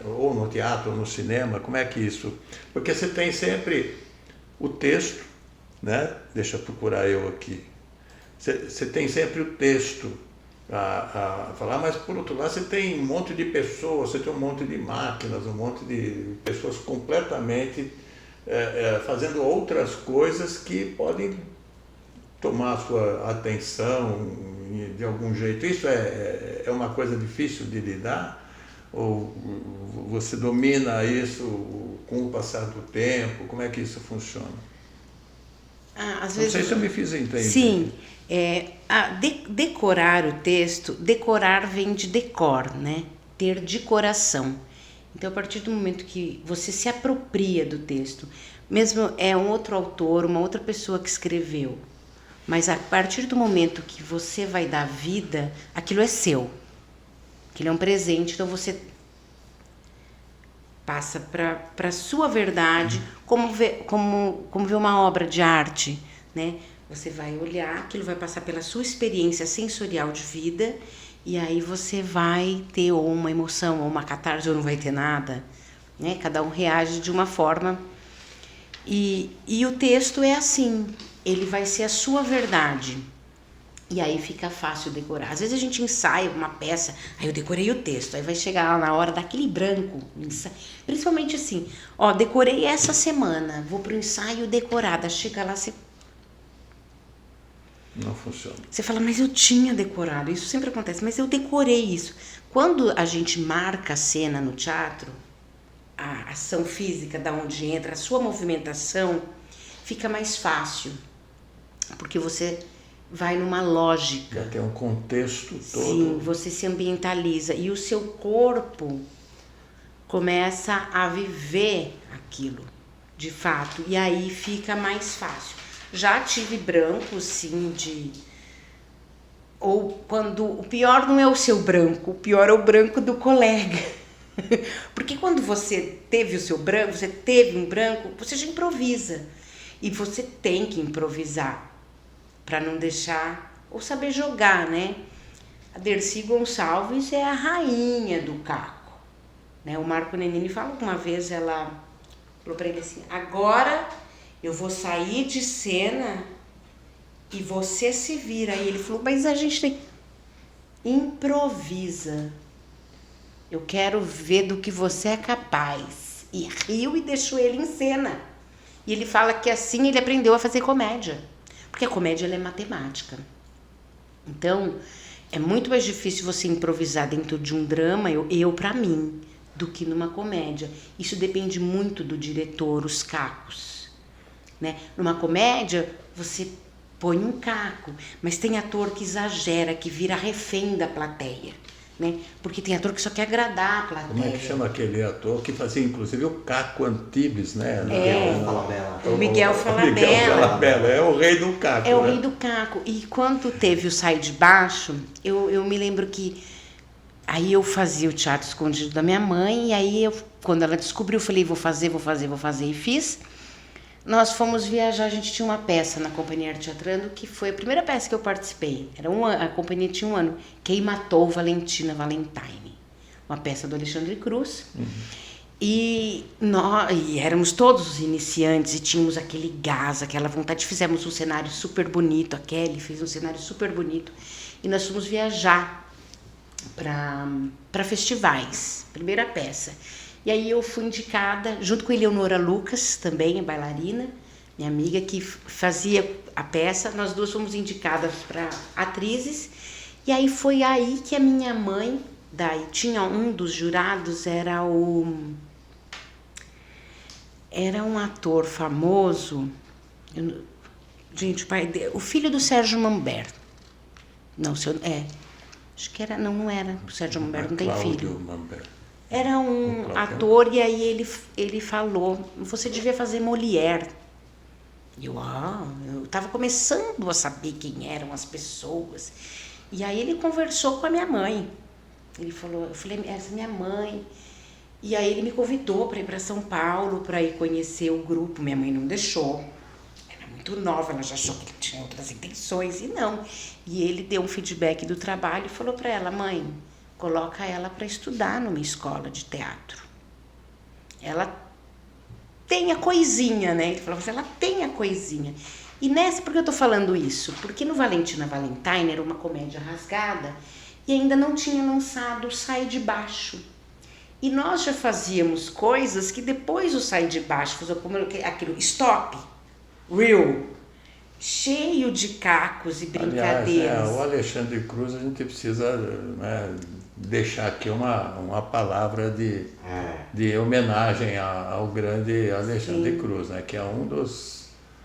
ou no teatro ou no cinema? Como é que isso? Porque você tem sempre o texto, né? Deixa eu procurar eu aqui. Você tem sempre o texto a falar, mas por outro lado você tem um monte de pessoas, você tem um monte de máquinas, um monte de pessoas completamente fazendo outras coisas que podem tomar a sua atenção de algum jeito. Isso é uma coisa difícil de lidar? Ou você domina isso com o passar do tempo? Como é que isso funciona? Às Não vezes... sei se eu me fiz entender. Sim. Decorar o texto, decorar vem de decor, né? Ter de coração. Então, a partir do momento que você se apropria do texto, mesmo é um outro autor, uma outra pessoa que escreveu, mas a partir do momento que você vai dar vida, aquilo é seu. Aquilo é um presente, então você passa para a sua verdade, como ver uma obra de arte, né? Você vai olhar, aquilo vai passar pela sua experiência sensorial de vida, e aí você vai ter ou uma emoção, ou uma catarse, ou não vai ter nada, né? Cada um reage de uma forma. E o texto é assim, ele vai ser a sua verdade. E aí fica fácil decorar. Às vezes a gente ensaia uma peça, aí eu decorei o texto, aí vai chegar lá na hora daquele branco, principalmente assim, decorei essa semana, vou pro ensaio decorada, chega lá, você... Não funciona. Você fala, mas eu tinha decorado, isso sempre acontece, mas eu decorei isso. Quando a gente marca a cena no teatro, a ação física, da onde entra, a sua movimentação, fica mais fácil, porque você vai numa lógica. Já tem um contexto todo. Sim, você se ambientaliza e o seu corpo começa a viver aquilo, de fato, e aí fica mais fácil. Já tive branco, sim, ou quando o pior não é o seu branco, o pior é o branco do colega. Porque quando você teve o seu branco, você teve um branco, você já improvisa. E você tem que improvisar para não deixar, ou saber jogar, né? A Dercy Gonçalves é a rainha do caco, né? O Marco Nenini fala que uma vez ela falou para ele assim, agora eu vou sair de cena e você se vira. E ele falou, mas a gente tem... Improvisa. Eu quero ver do que você é capaz. E riu e deixou ele em cena. E ele fala que assim ele aprendeu a fazer comédia. Porque a comédia ela é matemática. Então, é muito mais difícil você improvisar dentro de um drama, para mim, do que numa comédia. Isso depende muito do diretor, os cacos. Né? Numa comédia, você põe um caco, mas tem ator que exagera, que vira refém da plateia, né? Porque tem ator que só quer agradar a plateia. Como é que chama aquele ator que fazia inclusive o Caco Antibes, né? O Miguel Falabella. É o rei do caco. É o rei do caco. E quando teve o Sai de Baixo, eu me lembro que aí eu fazia o teatro escondido da minha mãe, e aí quando ela descobriu, eu falei, vou fazer, e fiz. Nós fomos viajar, a gente tinha uma peça na Companhia Arte Teatrando, que foi a primeira peça que eu participei. A companhia tinha 1 ano. Quem Matou Valentina Valentine. Uma peça do Alexandre Cruz. Uhum. E éramos todos os iniciantes e tínhamos aquele gás, aquela vontade. Fizemos um cenário super bonito, a Kelly fez um cenário super bonito. E nós fomos viajar para festivais. Primeira peça. E aí eu fui indicada, junto com a Eleonora Lucas, também a bailarina, minha amiga, que fazia a peça. Nós duas fomos indicadas para atrizes. E aí foi aí que a minha mãe, daí tinha um dos jurados, era um ator famoso, o filho do Sérgio Mambert. Não, acho que era, não era, o Sérgio Mambert não tem filho. Mambert. Era um ator e aí ele falou, você devia fazer Molière. Eu estava começando a saber quem eram as pessoas. E aí ele conversou com a minha mãe. Ele falou, eu falei, essa é minha mãe. E aí ele me convidou para ir para São Paulo, para ir conhecer o grupo. Minha mãe não deixou. Era muito nova, ela já achou que ele tinha outras intenções e não. E ele deu um feedback do trabalho e falou para ela, mãe, coloca ela para estudar numa escola de teatro. Ela tem a coisinha, né? Ele falou assim, ela tem a coisinha. E por que eu tô falando isso? Porque no Valentina Valentine era uma comédia rasgada e ainda não tinha lançado o Sai de Baixo. E nós já fazíamos coisas que depois o Sai de Baixo, como aquilo, stop, real, cheio de cacos e brincadeiras. Aliás, o Alexandre Cruz, a gente precisa, né, deixar aqui uma palavra de homenagem ao grande Alexandre Cruz, né, que é um dos...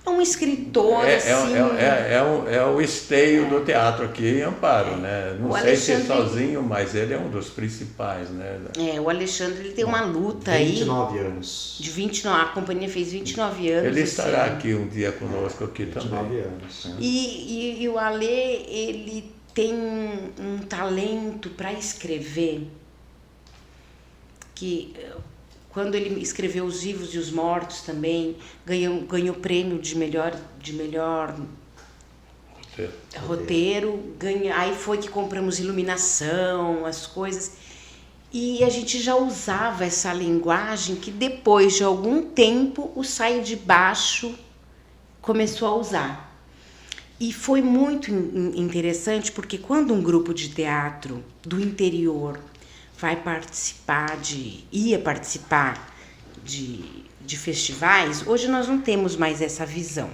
É um escritor, é o esteio do teatro aqui em Amparo, né? Não sei se sozinho, mas ele é um dos principais, né? O Alexandre, ele tem uma luta 29 aí... anos. De 29, a companhia fez 29 anos. Ele estará aqui um dia conosco aqui 29 também. 29 anos. E o Ale, ele tem um talento para escrever que... Quando ele escreveu Os Vivos e os Mortos também, ganhou prêmio de melhor roteiro. Aí foi que compramos iluminação, as coisas. E a gente já usava essa linguagem que depois de algum tempo o Sai de Baixo começou a usar. E foi muito interessante porque quando um grupo de teatro do interior ia participar de festivais, hoje nós não temos mais essa visão.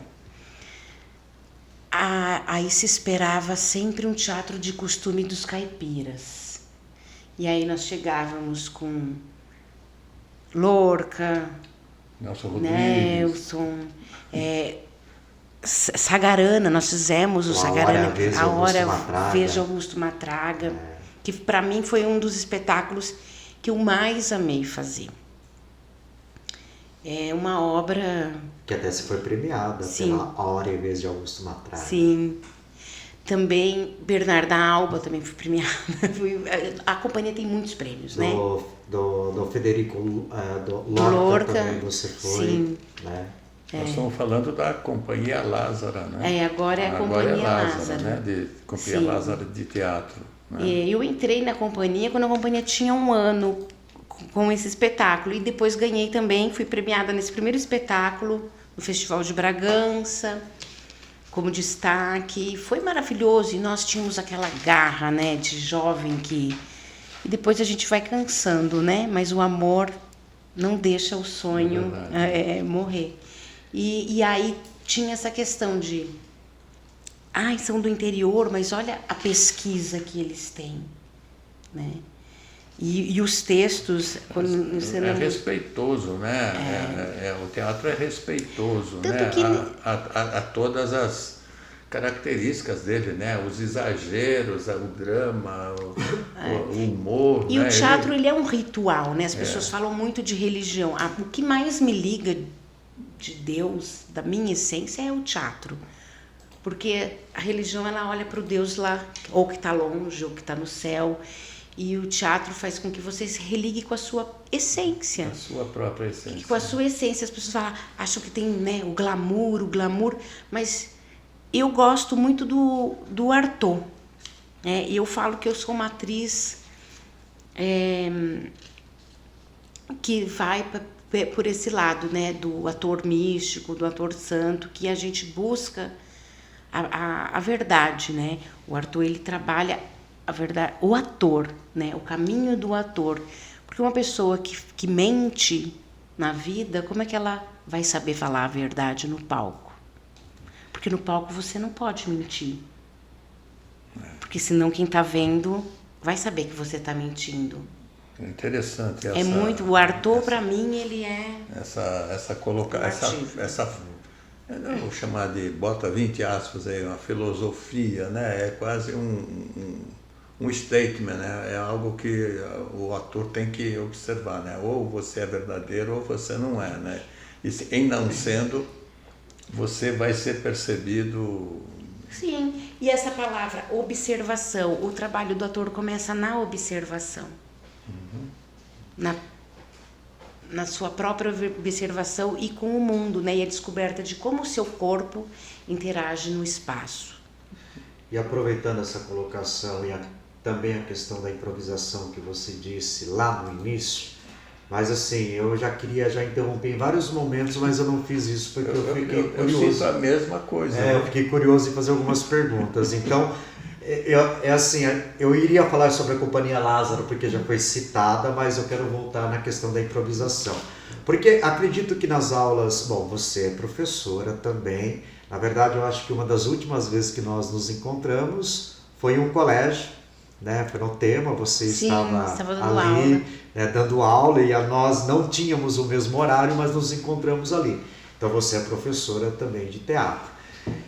Aí se esperava sempre um teatro de costume dos caipiras. E aí nós chegávamos com Lorca, Nelson, Sagarana, nós fizemos o Sagarana, A Hora Veja Augusto Matraga. Que para mim foi um dos espetáculos que eu mais amei fazer. É uma obra... Que até se foi premiada pela Hora em vez de Augusto Matraga. Sim. Também Bernarda Alba também foi premiada. A companhia tem muitos prêmios, né? Do Federico Lorca também você foi. Sim. Né? Nós estamos falando da Companhia Lázara, né? Agora é a Companhia Lázara. Né? De Companhia Lázara de Teatro. Eu entrei na companhia quando a companhia tinha 1 ano com esse espetáculo. E depois ganhei também, fui premiada nesse primeiro espetáculo no Festival de Bragança, como destaque. Foi maravilhoso e nós tínhamos aquela garra, né, de jovem que... E depois a gente vai cansando, né? Mas o amor não deixa o sonho morrer. E aí tinha essa questão de... são do interior, mas olha a pesquisa que eles têm, né? E os textos... Quando você é respeitoso, né? O teatro é respeitoso, tanto né? Que... A todas as características dele, né? Os exageros, o drama, o humor. E né? o teatro, ele é um ritual, né? As pessoas falam muito de religião. O que mais me liga de Deus, da minha essência, é o teatro. Porque a religião, ela olha para o Deus lá, ou que está longe, ou que está no céu. E o teatro faz com que você se religue com a sua essência. A sua própria essência. E com a sua essência. As pessoas acham que tem, né, o glamour. Mas eu gosto muito do Artaud. E eu falo que eu sou uma atriz que vai por esse lado, né, do ator místico, do ator santo, que a gente busca... A verdade, né? O Artaud, ele trabalha a verdade, o ator, né? O caminho do ator. Porque uma pessoa que mente na vida, como é que ela vai saber falar a verdade no palco? Porque no palco você não pode mentir. Porque senão quem está vendo vai saber que você está mentindo. É interessante. O Artaud, para mim, ele é... Essa colocação... Eu vou chamar de, bota 20 aspas aí, uma filosofia, né? É quase um statement, né? É algo que o ator tem que observar, né? Ou você é verdadeiro ou você não é, né? E em não sendo, você vai ser percebido. Sim, e essa palavra observação, o trabalho do ator começa na observação. Na sua própria observação e com o mundo, né? E a descoberta de como o seu corpo interage no espaço. E aproveitando essa colocação e também a questão da improvisação que você disse lá no início, mas assim, eu já interrompi em vários momentos, mas eu não fiz isso porque eu fiquei curioso. Eu sinto a mesma coisa. Né? Eu fiquei curioso em fazer algumas perguntas. Então, eu iria falar sobre a Companhia Lázaro porque já foi citada, mas eu quero voltar na questão da improvisação. Porque acredito que nas aulas, bom, você é professora também. Na verdade, eu acho que uma das últimas vezes que nós nos encontramos foi em um colégio, né? Foi no tema, você estava dando ali, né, dando aula, e nós não tínhamos o mesmo horário, mas nos encontramos ali. Então você é professora também de teatro.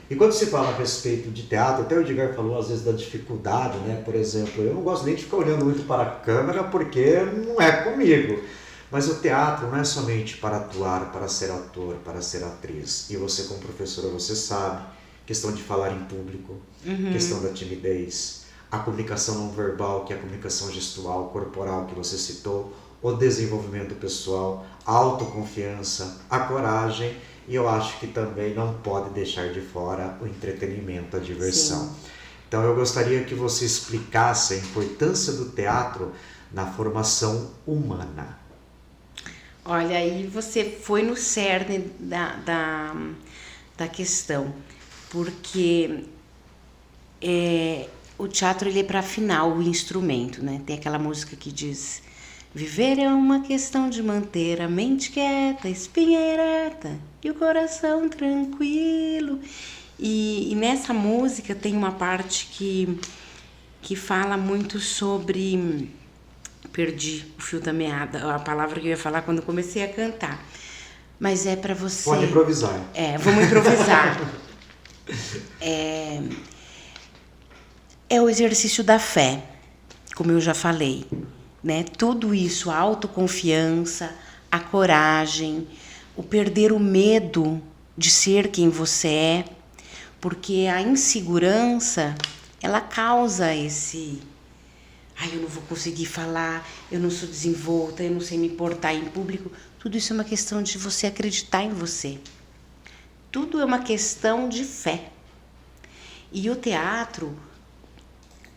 E quando se fala a respeito de teatro, até o Edgar falou às vezes da dificuldade, né? Por exemplo, eu não gosto nem de ficar olhando muito para a câmera porque não é comigo. Mas o teatro não é somente para atuar, para ser ator, para ser atriz. E você como professora, você sabe, questão de falar em público, questão da timidez, a comunicação não verbal, que é a comunicação gestual, corporal que você citou, o desenvolvimento pessoal, a autoconfiança, a coragem, e eu acho que também não pode deixar de fora o entretenimento, a diversão. Sim. Então eu gostaria que você explicasse a importância do teatro na formação humana. Olha, aí você foi no cerne da questão, porque o teatro ele é para afinar o instrumento, né? Tem aquela música que diz: viver é uma questão de manter a mente quieta, a espinha ereta e o coração tranquilo. E nessa música tem uma parte que fala muito sobre... Perdi o fio da meada, a palavra que eu ia falar quando comecei a cantar. Mas é para você... Pode improvisar. Vamos improvisar. É o exercício da fé, como eu já falei, né? Tudo isso, a autoconfiança, a coragem, o perder o medo de ser quem você é, porque a insegurança, ela causa esse... eu não vou conseguir falar, eu não sou desenvolta, eu não sei me portar em público. Tudo isso é uma questão de você acreditar em você. Tudo é uma questão de fé. E o teatro,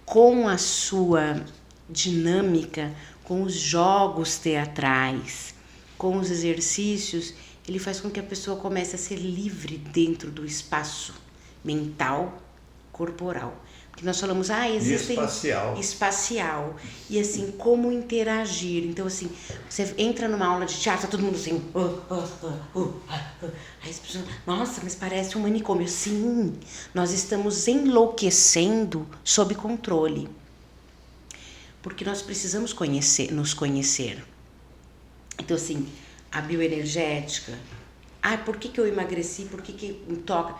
com a sua dinâmica, com os jogos teatrais, com os exercícios, ele faz com que a pessoa comece a ser livre dentro do espaço mental, corporal. Que nós falamos, existem... Espacial. E assim, como interagir. Então, assim, você entra numa aula de teatro, tá todo mundo assim... Aí as pessoas, nossa, mas parece um manicômio. Sim, nós estamos enlouquecendo sob controle. Porque nós precisamos nos conhecer. Então, assim, a bioenergética... por que eu emagreci? Por que me toca?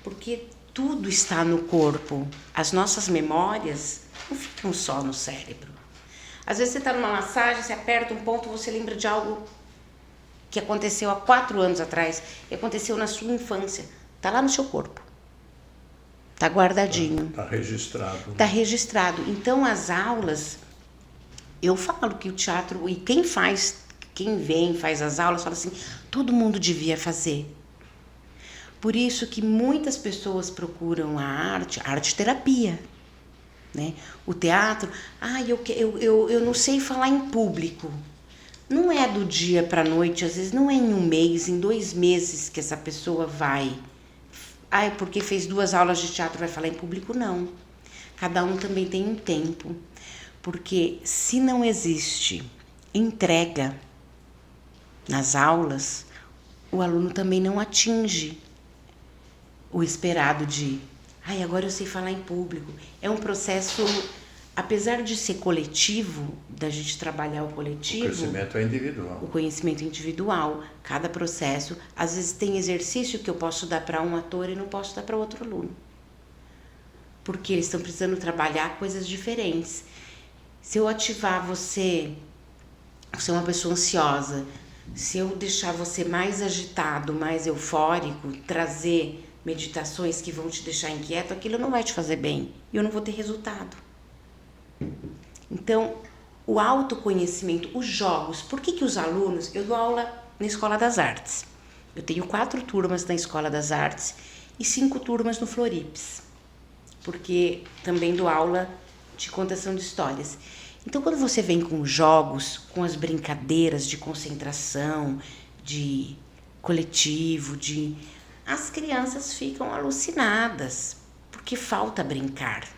Porque... tudo está no corpo. As nossas memórias não ficam só no cérebro. Às vezes você está numa massagem, você aperta um ponto, você lembra de algo que aconteceu há 4 anos atrás, e aconteceu na sua infância. Está lá no seu corpo. Está guardadinho. Está registrado. Está registrado. Então, as aulas, eu falo que o teatro, e quem vem, faz as aulas, fala assim, todo mundo devia fazer. Por isso que muitas pessoas procuram a arte terapia, né? O teatro, eu não sei falar em público. Não é do dia para a noite, às vezes não é em 1 mês, em 2 meses que essa pessoa vai. Porque fez 2 aulas de teatro vai falar em público, não. Cada um também tem um tempo. Porque se não existe entrega nas aulas, o aluno também não atinge o esperado de, agora eu sei falar em público. É um processo, apesar de ser coletivo, da gente trabalhar o coletivo... O conhecimento é individual. O conhecimento é individual. Cada processo, às vezes tem exercício que eu posso dar para um ator e não posso dar para outro aluno. porque eles estão precisando trabalhar coisas diferentes. Se eu ativar você é uma pessoa ansiosa, se eu deixar você mais agitado, mais eufórico, trazer meditações que vão te deixar inquieto, aquilo não vai te fazer bem e eu não vou ter resultado. Então, o autoconhecimento, os jogos, por que os alunos... Eu dou aula na Escola das Artes. Eu tenho 4 turmas na Escola das Artes e 5 turmas no Floripes, porque também dou aula de contação de histórias. Então, quando você vem com jogos, com as brincadeiras de concentração, de coletivo, as crianças ficam alucinadas, porque falta brincar.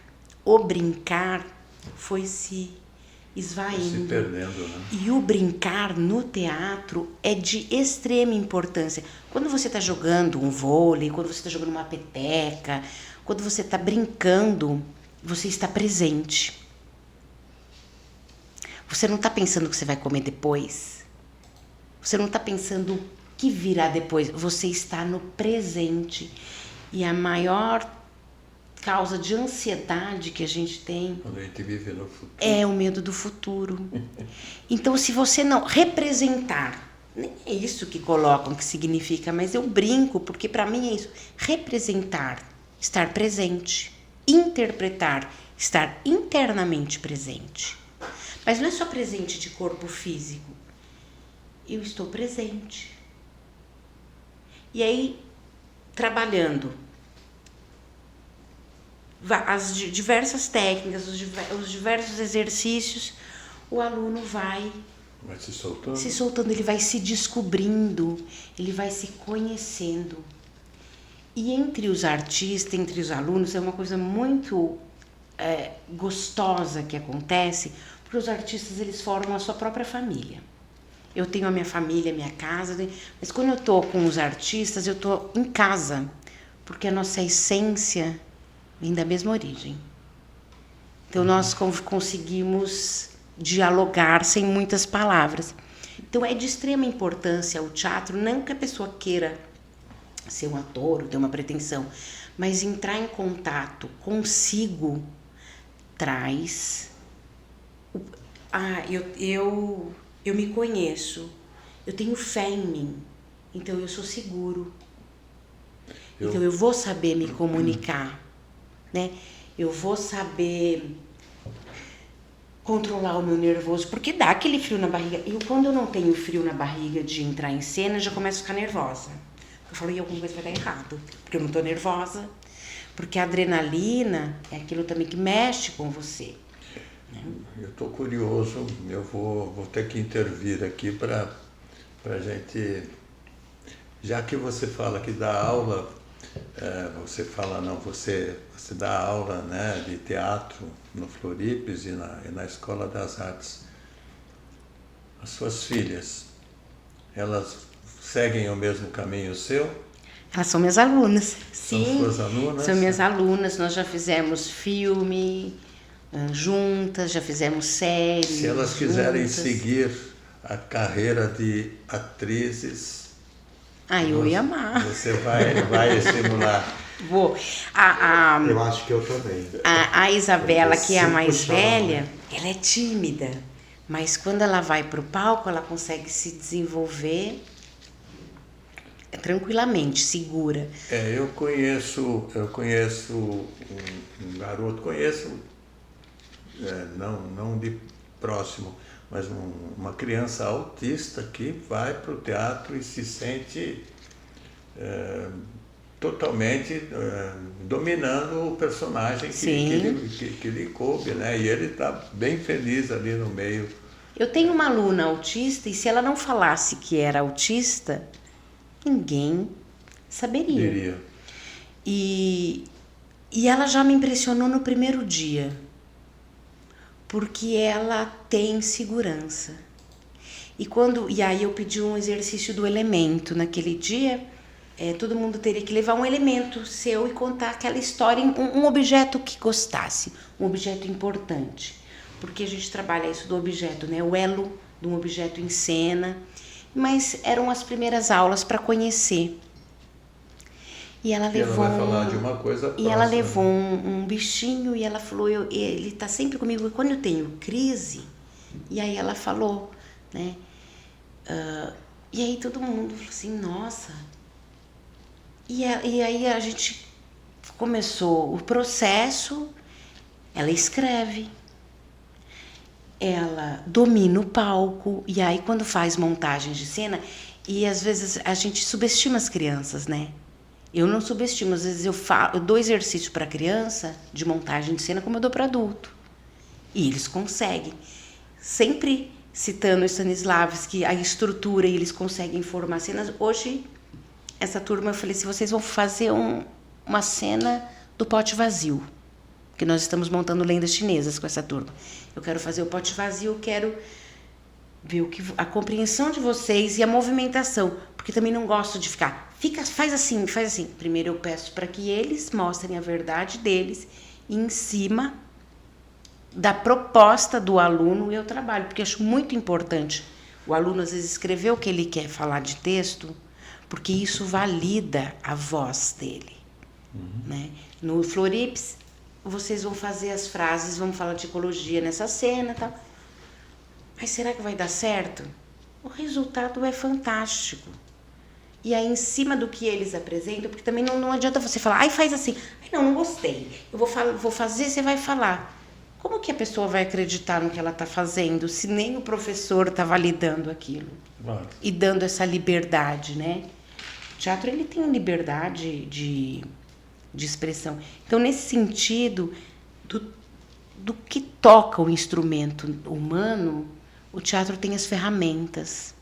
O brincar foi se esvaindo. Se perdendo, né? E o brincar no teatro é de extrema importância. Quando você está jogando um vôlei, quando você está jogando uma peteca, quando você está brincando, você está presente. Você não está pensando o que você vai comer depois. Você não está pensando o que virá depois. Você está no presente. E a maior causa de ansiedade que a gente tem... Quando a gente vive no futuro. É o medo do futuro. Então, se você não representar, nem é isso que colocam, que significa, mas eu brinco, porque para mim é isso. Representar, estar presente. Interpretar, estar internamente presente. Mas não é só presente de corpo físico. Eu estou presente. E aí, trabalhando as diversas técnicas, os diversos exercícios, o aluno vai se soltando. Se soltando, ele vai se descobrindo, ele vai se conhecendo. E entre os artistas, entre os alunos, é uma coisa muito gostosa que acontece, porque os artistas, eles formam a sua própria família. Eu tenho a minha família, a minha casa, mas quando eu estou com os artistas, eu estou em casa, porque a nossa essência vem da mesma origem. Então, nós conseguimos dialogar sem muitas palavras. Então, é de extrema importância o teatro, não que a pessoa queira ser um ator ou ter uma pretensão, mas entrar em contato consigo traz... Eu me conheço, eu tenho fé em mim, então eu sou seguro. Então eu vou saber me comunicar, né? Eu vou saber controlar o meu nervoso, porque dá aquele frio na barriga. Quando eu não tenho frio na barriga de entrar em cena, eu já começo a ficar nervosa. Eu falo, e alguma coisa vai dar errado, porque eu não tô nervosa. Porque a adrenalina é aquilo também que mexe com você. Eu estou curioso, eu vou ter que intervir aqui para a gente, já que você fala que dá aula, você dá aula, né, de teatro no Floripes e na Escola das Artes. As suas filhas, elas seguem o mesmo caminho seu? Elas são minhas alunas, sim. São suas alunas? São minhas alunas, nós já fizemos filme juntas, já fizemos séries. Se elas quiserem seguir a carreira de atrizes, eu ia amar. Você vai estimular. Vou. Eu acho que eu também. A Isabela, que é a mais velha, ela é tímida, mas quando ela vai para o palco, ela consegue se desenvolver tranquilamente, segura. Eu conheço um garoto, não de próximo, mas uma criança autista que vai para o teatro e se sente totalmente dominando o personagem que lhe coube, né? E ele está bem feliz ali no meio. Eu tenho uma aluna autista e se ela não falasse que era autista, ninguém saberia. Diria. E ela já me impressionou no primeiro dia, porque ela tem segurança. E aí eu pedi um exercício do elemento. Naquele dia, todo mundo teria que levar um elemento seu e contar aquela história, um objeto que gostasse, um objeto importante. Porque a gente trabalha isso do objeto, né? O elo de um objeto em cena. Mas eram as primeiras aulas para conhecer. E ela E ela levou vai falar de uma coisa E ela próxima. levou um bichinho e ela falou, ele tá sempre comigo. E quando eu tenho crise, e aí ela falou, né? E aí todo mundo falou assim, nossa. E aí a gente começou o processo, ela escreve, ela domina o palco, e aí quando faz montagens de cena, e às vezes a gente subestima as crianças, né? Eu não subestimo, às vezes eu dou exercício para criança de montagem de cena como eu dou para adulto. E eles conseguem. Sempre citando Stanislavski, a estrutura, e eles conseguem formar cenas. Hoje, essa turma, eu falei, se vocês vão fazer uma cena do pote vazio, que nós estamos montando lendas chinesas com essa turma. Eu quero fazer o pote vazio, quero ver a compreensão de vocês e a movimentação, porque também não gosto de faz assim. Primeiro eu peço para que eles mostrem a verdade deles, e em cima da proposta do aluno eu trabalho, porque eu acho muito importante o aluno às vezes escrever o que ele quer falar de texto, porque isso valida a voz dele. Né? No Florips, vocês vão fazer as frases, vão falar de ecologia nessa cena e tal. Mas será que vai dar certo? O resultado é fantástico. E aí, em cima do que eles apresentam, porque também não adianta você falar, ai, faz assim. Ai, não gostei. Eu vou fazer, você vai falar. Como que a pessoa vai acreditar no que ela está fazendo, se nem o professor está validando aquilo? Claro. E dando essa liberdade, né? O teatro, ele tem liberdade de expressão. Então, nesse sentido, do que toca o instrumento humano, o teatro tem as ferramentas.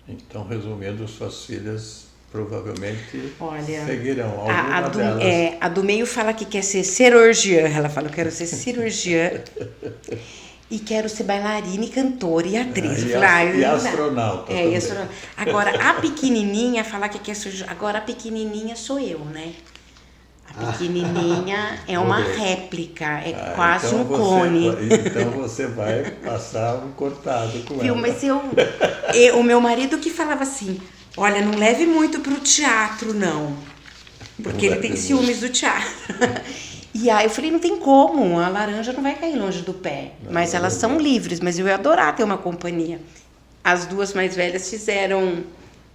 Então, resumindo, suas filhas provavelmente Olha, seguirão alguma delas. A do meio fala que quer ser cirurgiã. Ela fala, eu quero ser cirurgiã e quero ser bailarina e cantora e atriz. E astronauta também. E astronauta. Agora, a pequenininha fala que quer ser... Agora, a pequenininha sou eu, né? A pequenininha é uma réplica, é quase então um clone. Então você vai passar um cortado com Viu? ela. Mas o meu marido que falava assim, olha, não leve muito pro teatro, não. Porque ele tem ciúmes do teatro. E aí eu falei, não tem como, a laranja não vai cair longe do pé. Mas elas são livres, mas eu ia adorar ter uma companhia. As duas mais velhas fizeram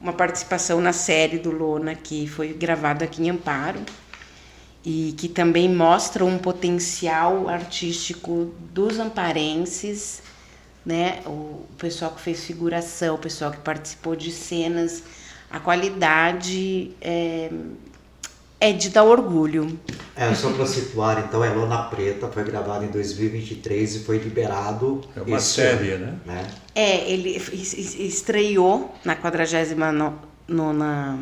uma participação na série do Lona, que foi gravada aqui em Amparo. E que também mostra um potencial artístico dos amparenses, né? O pessoal que fez figuração, o pessoal que participou de cenas, a qualidade é de dar orgulho. Só para situar, então, é Lona Preta, foi gravado em 2023 e foi liberado. É uma série, né? Ele estreou na 49ª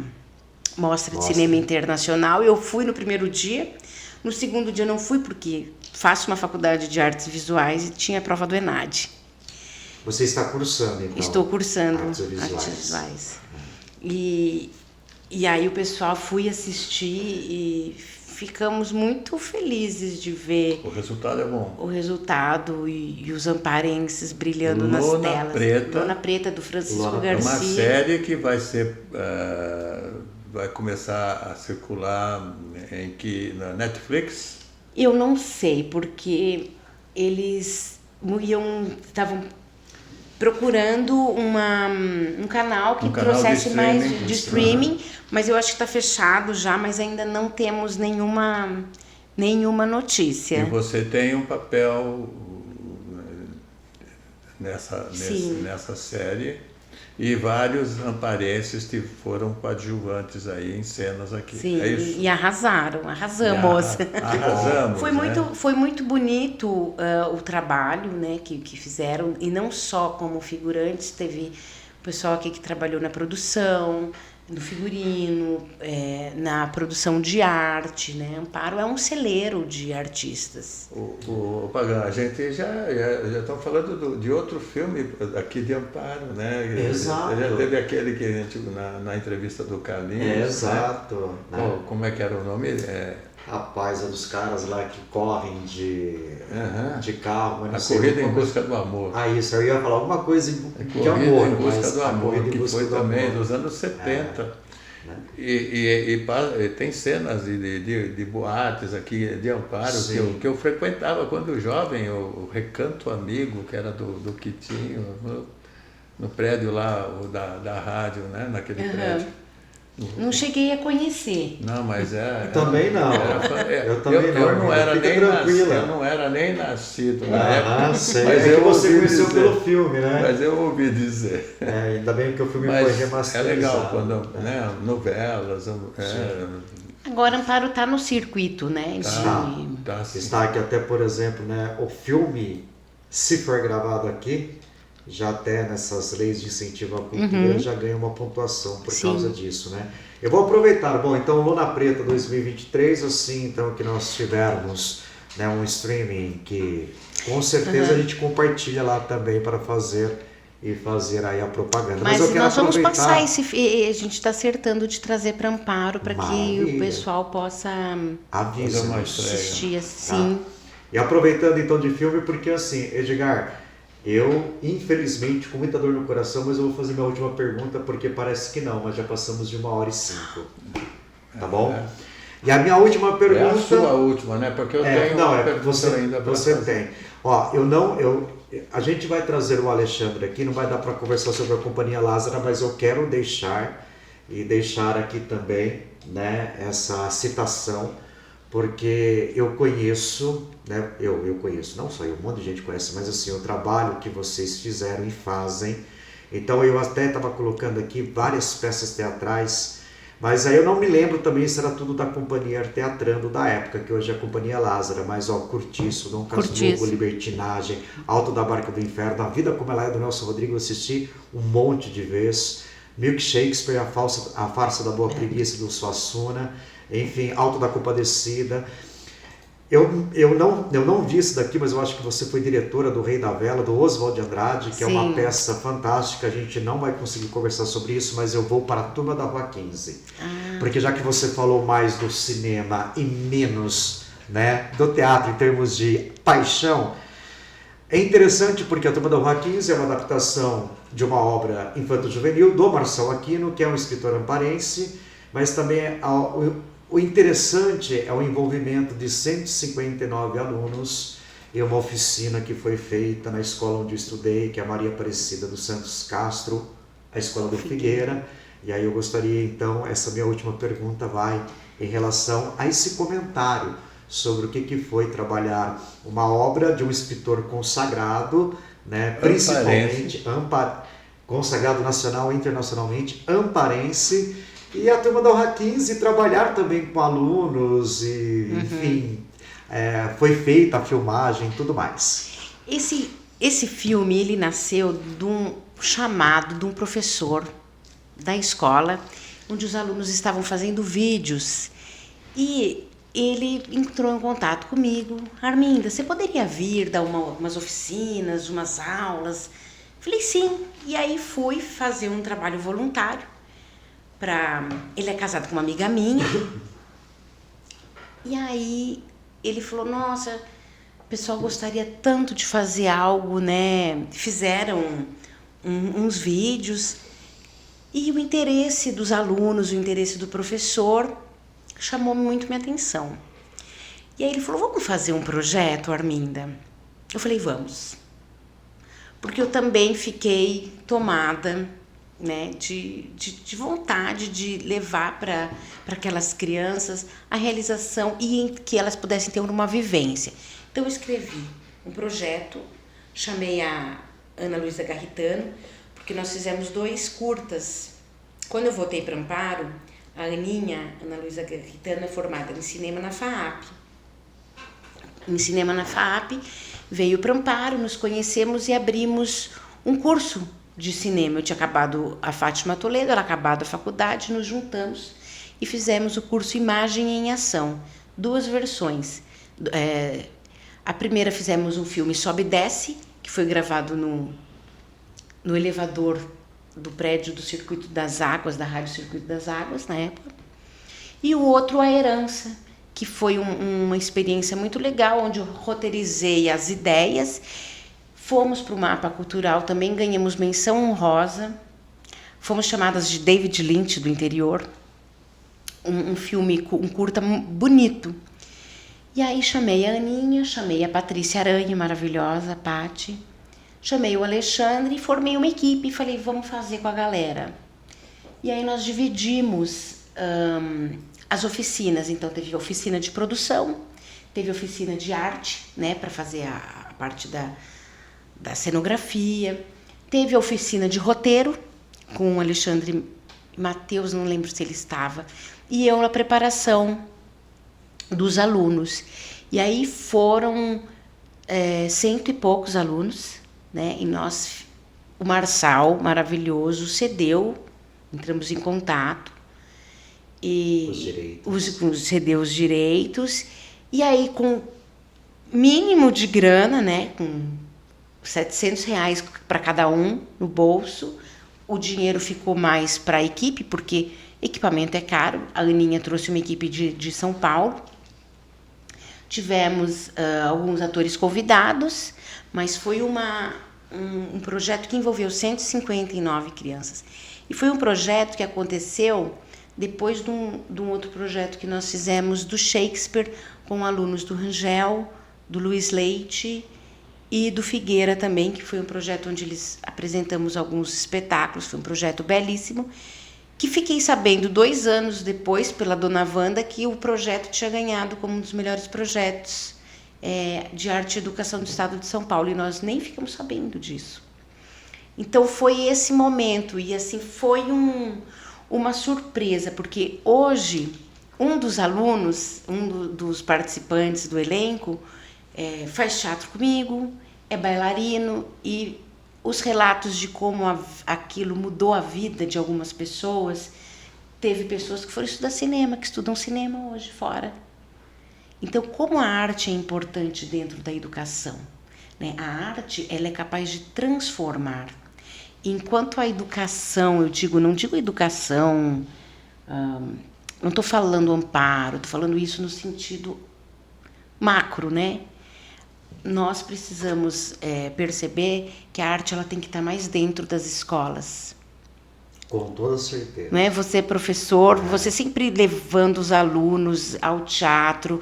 Mostra de Cinema Internacional. Eu fui no primeiro dia, no segundo dia não fui porque faço uma faculdade de artes visuais e tinha a prova do ENAD. Você está cursando, então? Estou cursando artes visuais. E aí o pessoal fui assistir e ficamos muito felizes de ver. O resultado é bom. O resultado e os amparenses brilhando nas telas. Lona Preta, do Francisco Garcia. É uma série que vai ser... vai começar a circular na Netflix? Eu não sei, porque eles estavam procurando um canal que trouxesse mais de streaming, mas eu acho que está fechado já, mas ainda não temos nenhuma notícia. E você tem um papel nessa série. E vários amparenses que foram coadjuvantes aí em cenas aqui. Sim, é isso? E arrasamos. Arrasamos, Foi muito bonito o trabalho, né, que fizeram, e não só como figurantes, teve o pessoal aqui que trabalhou na produção, no figurino, na produção de arte, né? Amparo é um celeiro de artistas. O Pagã, a gente já estamos falando de outro filme aqui de Amparo, né? Exato. Já teve aquele que a gente, na entrevista do Carlinhos. Exato. Né? Como é que era o nome? Rapaz, é dos caras lá que correm de carro. Mas não a sei Corrida em Busca do Amor. Isso, eu ia falar alguma coisa de Corrida amor. em Busca do Amor, que foi também amor. dos anos 70. né? E tem cenas de boates aqui de Amparo que eu frequentava quando jovem, o Recanto Amigo, que era do Quitinho, no prédio lá da rádio, né? Naquele prédio. Não cheguei a conhecer. Não, mas Também não. Eu também não. Eu não era nem tranquila. Eu não era nem nascido na época. Sei. Mas eu você conheceu pelo filme, né? Mas eu ouvi dizer. Ainda bem que o filme foi remasterizado. É legal quando, né, novelas. Agora Amparo está no circuito, né? Está aqui até, por exemplo, né, o filme, se for gravado aqui, já até nessas leis de incentivo à cultura já ganha uma pontuação por causa disso, né? Eu vou aproveitar, então Luna Preta 2023, assim, então que nós tivermos, né, um streaming que com certeza a gente compartilha lá também para fazer aí a propaganda. Mas eu quero nós vamos aproveitar... passar a gente está acertando de trazer para Amparo para que o pessoal possa assistir assim. E aproveitando então de filme, porque assim, Edgar, eu, infelizmente, com muita dor no coração, mas eu vou fazer minha última pergunta, porque parece que não, mas já passamos de 1h05. Tá bom? E a minha última pergunta... É a sua última, né? Porque eu tenho uma pergunta ainda para fazer. Você tem. Ó, a gente vai trazer o Alexandre aqui, não vai dar para conversar sobre a Companhia Lázara, mas eu quero deixar aqui também, né, essa citação, porque eu conheço, né, eu conheço, não só eu, um monte de gente conhece, mas assim, o trabalho que vocês fizeram e fazem. Então eu até estava colocando aqui várias peças teatrais, mas aí eu não me lembro também se era tudo da Companhia Teatrando da época, que hoje é a Companhia Lázara, mas ó, Curtiço, Dom Casmurro, Libertinagem, Alto da Barca do Inferno, A Vida Como Ela É, do Nelson Rodrigues, eu assisti um monte de vezes, Milk Shakespeare, A Farsa da Boa Preguiça, do Suassuna, enfim, Alto da Compadecida. Eu não vi isso daqui, mas eu acho que você foi diretora do Rei da Vela, do Oswald de Andrade, que é uma peça fantástica. A gente não vai conseguir conversar sobre isso, mas eu vou para a Turma da Rua 15. Porque já que você falou mais do cinema e menos, né, do teatro em termos de paixão, é interessante porque a Turma da Rua 15 é uma adaptação de uma obra infanto-juvenil do Marçal Aquino, que é um escritor amparense, mas também o interessante é o envolvimento de 159 alunos em uma oficina que foi feita na escola onde eu estudei, que é a Maria Aparecida dos Santos Castro, a Escola do Figueira. E aí eu gostaria, então, essa minha última pergunta vai em relação a esse comentário sobre o que foi trabalhar uma obra de um escritor consagrado, né, principalmente consagrado nacional e internacionalmente, amparense, e a Turma da Rua 15 trabalhar também com alunos e, enfim, foi feita a filmagem e tudo mais. Esse filme, ele nasceu de um chamado de um professor da escola, onde os alunos estavam fazendo vídeos, e ele entrou em contato comigo. Arminda, você poderia vir dar umas oficinas, umas aulas? Falei sim, e aí fui fazer um trabalho voluntário. Ele é casado com uma amiga minha, e aí ele falou, nossa, o pessoal gostaria tanto de fazer algo, né? Fizeram uns vídeos, e o interesse dos alunos, o interesse do professor chamou muito minha atenção. E aí ele falou, vamos fazer um projeto, Arminda? Eu falei, vamos. Porque eu também fiquei tomada, né, de vontade de levar para aquelas crianças a realização e em que elas pudessem ter uma vivência. Então eu escrevi um projeto, chamei a Ana Luísa Garritano, porque nós fizemos 2 curtas. Quando eu voltei para Amparo, a Ana Luísa Garritano é formada em cinema na FAAP. Em cinema na FAAP, veio para Amparo, nos conhecemos e abrimos um curso de cinema. Eu tinha acabado a Fátima Toledo, ela acabado a faculdade, nos juntamos e fizemos o curso Imagem em Ação, 2 versões. A primeira fizemos um filme Sobe e Desce, que foi gravado no elevador do prédio do Circuito das Águas, da Rádio Circuito das Águas, na época. E o outro, A Herança, que foi uma experiência muito legal, onde eu roteirizei as ideias. Fomos para o Mapa Cultural, também ganhamos menção honrosa. Fomos chamadas de David Lynch do interior. um filme, um curta bonito. E aí chamei a Aninha, chamei a Patrícia Aranha, maravilhosa, a Pati, chamei o Alexandre e formei uma equipe e falei, vamos fazer com a galera. E aí nós dividimos as oficinas, então teve oficina de produção, teve oficina de arte, né, para fazer a parte da cenografia, teve a oficina de roteiro com o Alexandre Matheus, não lembro se ele estava, e eu na preparação dos alunos. E aí foram 100 e poucos alunos, né, e o Marçal, maravilhoso, cedeu, entramos em contato, e cedeu os direitos, e aí com mínimo de grana, né, com R$700 para cada um no bolso, o dinheiro ficou mais para a equipe, porque equipamento é caro. A Aninha trouxe uma equipe de São Paulo, tivemos alguns atores convidados, mas foi um projeto que envolveu 159 crianças, e foi um projeto que aconteceu depois de um outro projeto que nós fizemos do Shakespeare com alunos do Rangel, do Luiz Leite e do Figueira também, que foi um projeto onde eles apresentamos alguns espetáculos, foi um projeto belíssimo, que fiquei sabendo 2 anos depois, pela dona Wanda, que o projeto tinha ganhado como um dos melhores projetos de arte e educação do estado de São Paulo, e nós nem ficamos sabendo disso. Então foi esse momento, e assim foi uma surpresa, porque hoje um dos alunos, dos participantes do elenco, faz teatro comigo, é bailarino, e os relatos de como aquilo mudou a vida de algumas pessoas, teve pessoas que foram estudar cinema, que estudam cinema hoje fora. Então, como a arte é importante dentro da educação, né? A arte, ela é capaz de transformar. Enquanto a educação, não digo educação, não estou falando amparo, estou falando isso no sentido macro, né? Nós precisamos perceber que a arte ela tem que estar mais dentro das escolas. Com toda certeza. Não é? Você é professor, você sempre levando os alunos ao teatro,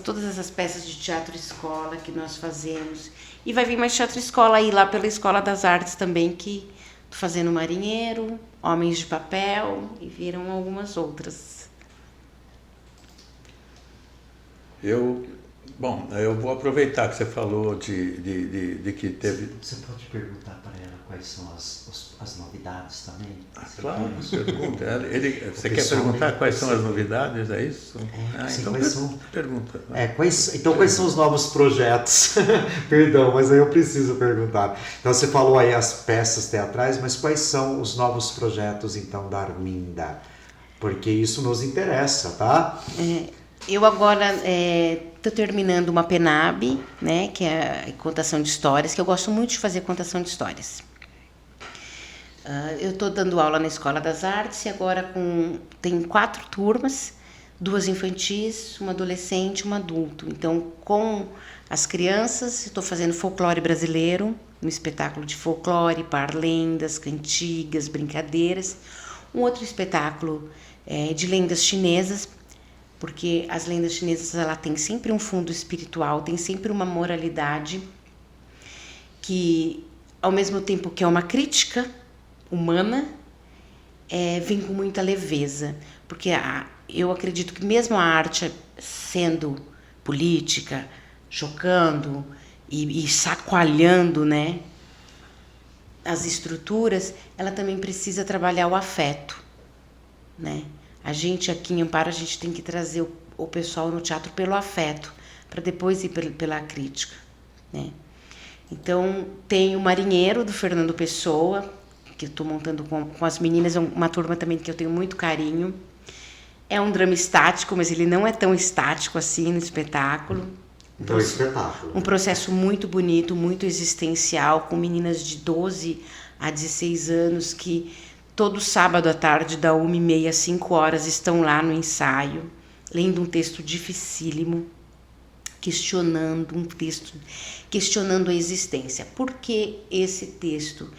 todas essas peças de teatro-escola que nós fazemos. E vai vir mais teatro-escola aí lá pela Escola das Artes também, que estou fazendo Marinheiro, Homens de Papel, e viram algumas outras. Eu vou aproveitar que você falou de que teve... Você pode perguntar para ela quais são as novidades também? Claro, pergunta. Você quer perguntar quais são as novidades, é isso? Então pergunta. Quais são os novos projetos? Perdão, mas aí eu preciso perguntar. Então você falou aí as peças teatrais, mas quais são os novos projetos então da Arminda? Porque isso nos interessa, tá? Eu agora estou terminando uma PENAB, né, que é a contação de histórias, que eu gosto muito de fazer contação de histórias. Eu estou dando aula na Escola das Artes e agora tem 4 turmas, 2 infantis, uma adolescente e um adulto. Então, com as crianças, estou fazendo folclore brasileiro, um espetáculo de folclore, parlendas, cantigas, brincadeiras. Um outro espetáculo de lendas chinesas, porque as lendas chinesas ela tem sempre um fundo espiritual, tem sempre uma moralidade que, ao mesmo tempo que é uma crítica humana, vem com muita leveza, porque eu acredito que mesmo a arte sendo política, chocando e sacoalhando, né, as estruturas, ela também precisa trabalhar o afeto, né? A gente aqui em Amparo, a gente tem que trazer o pessoal no teatro pelo afeto, para depois ir pela crítica, né? Então, tem o Marinheiro, do Fernando Pessoa, que eu estou montando com as meninas, uma turma também que eu tenho muito carinho. É um drama estático, mas ele não é tão estático assim no espetáculo. Então, espetáculo. Um processo muito bonito, muito existencial, com meninas de 12 a 16 anos que todo sábado à tarde, da 1h30 às 5 horas, estão lá no ensaio, lendo um texto dificílimo, questionando a existência. Por que esse texto?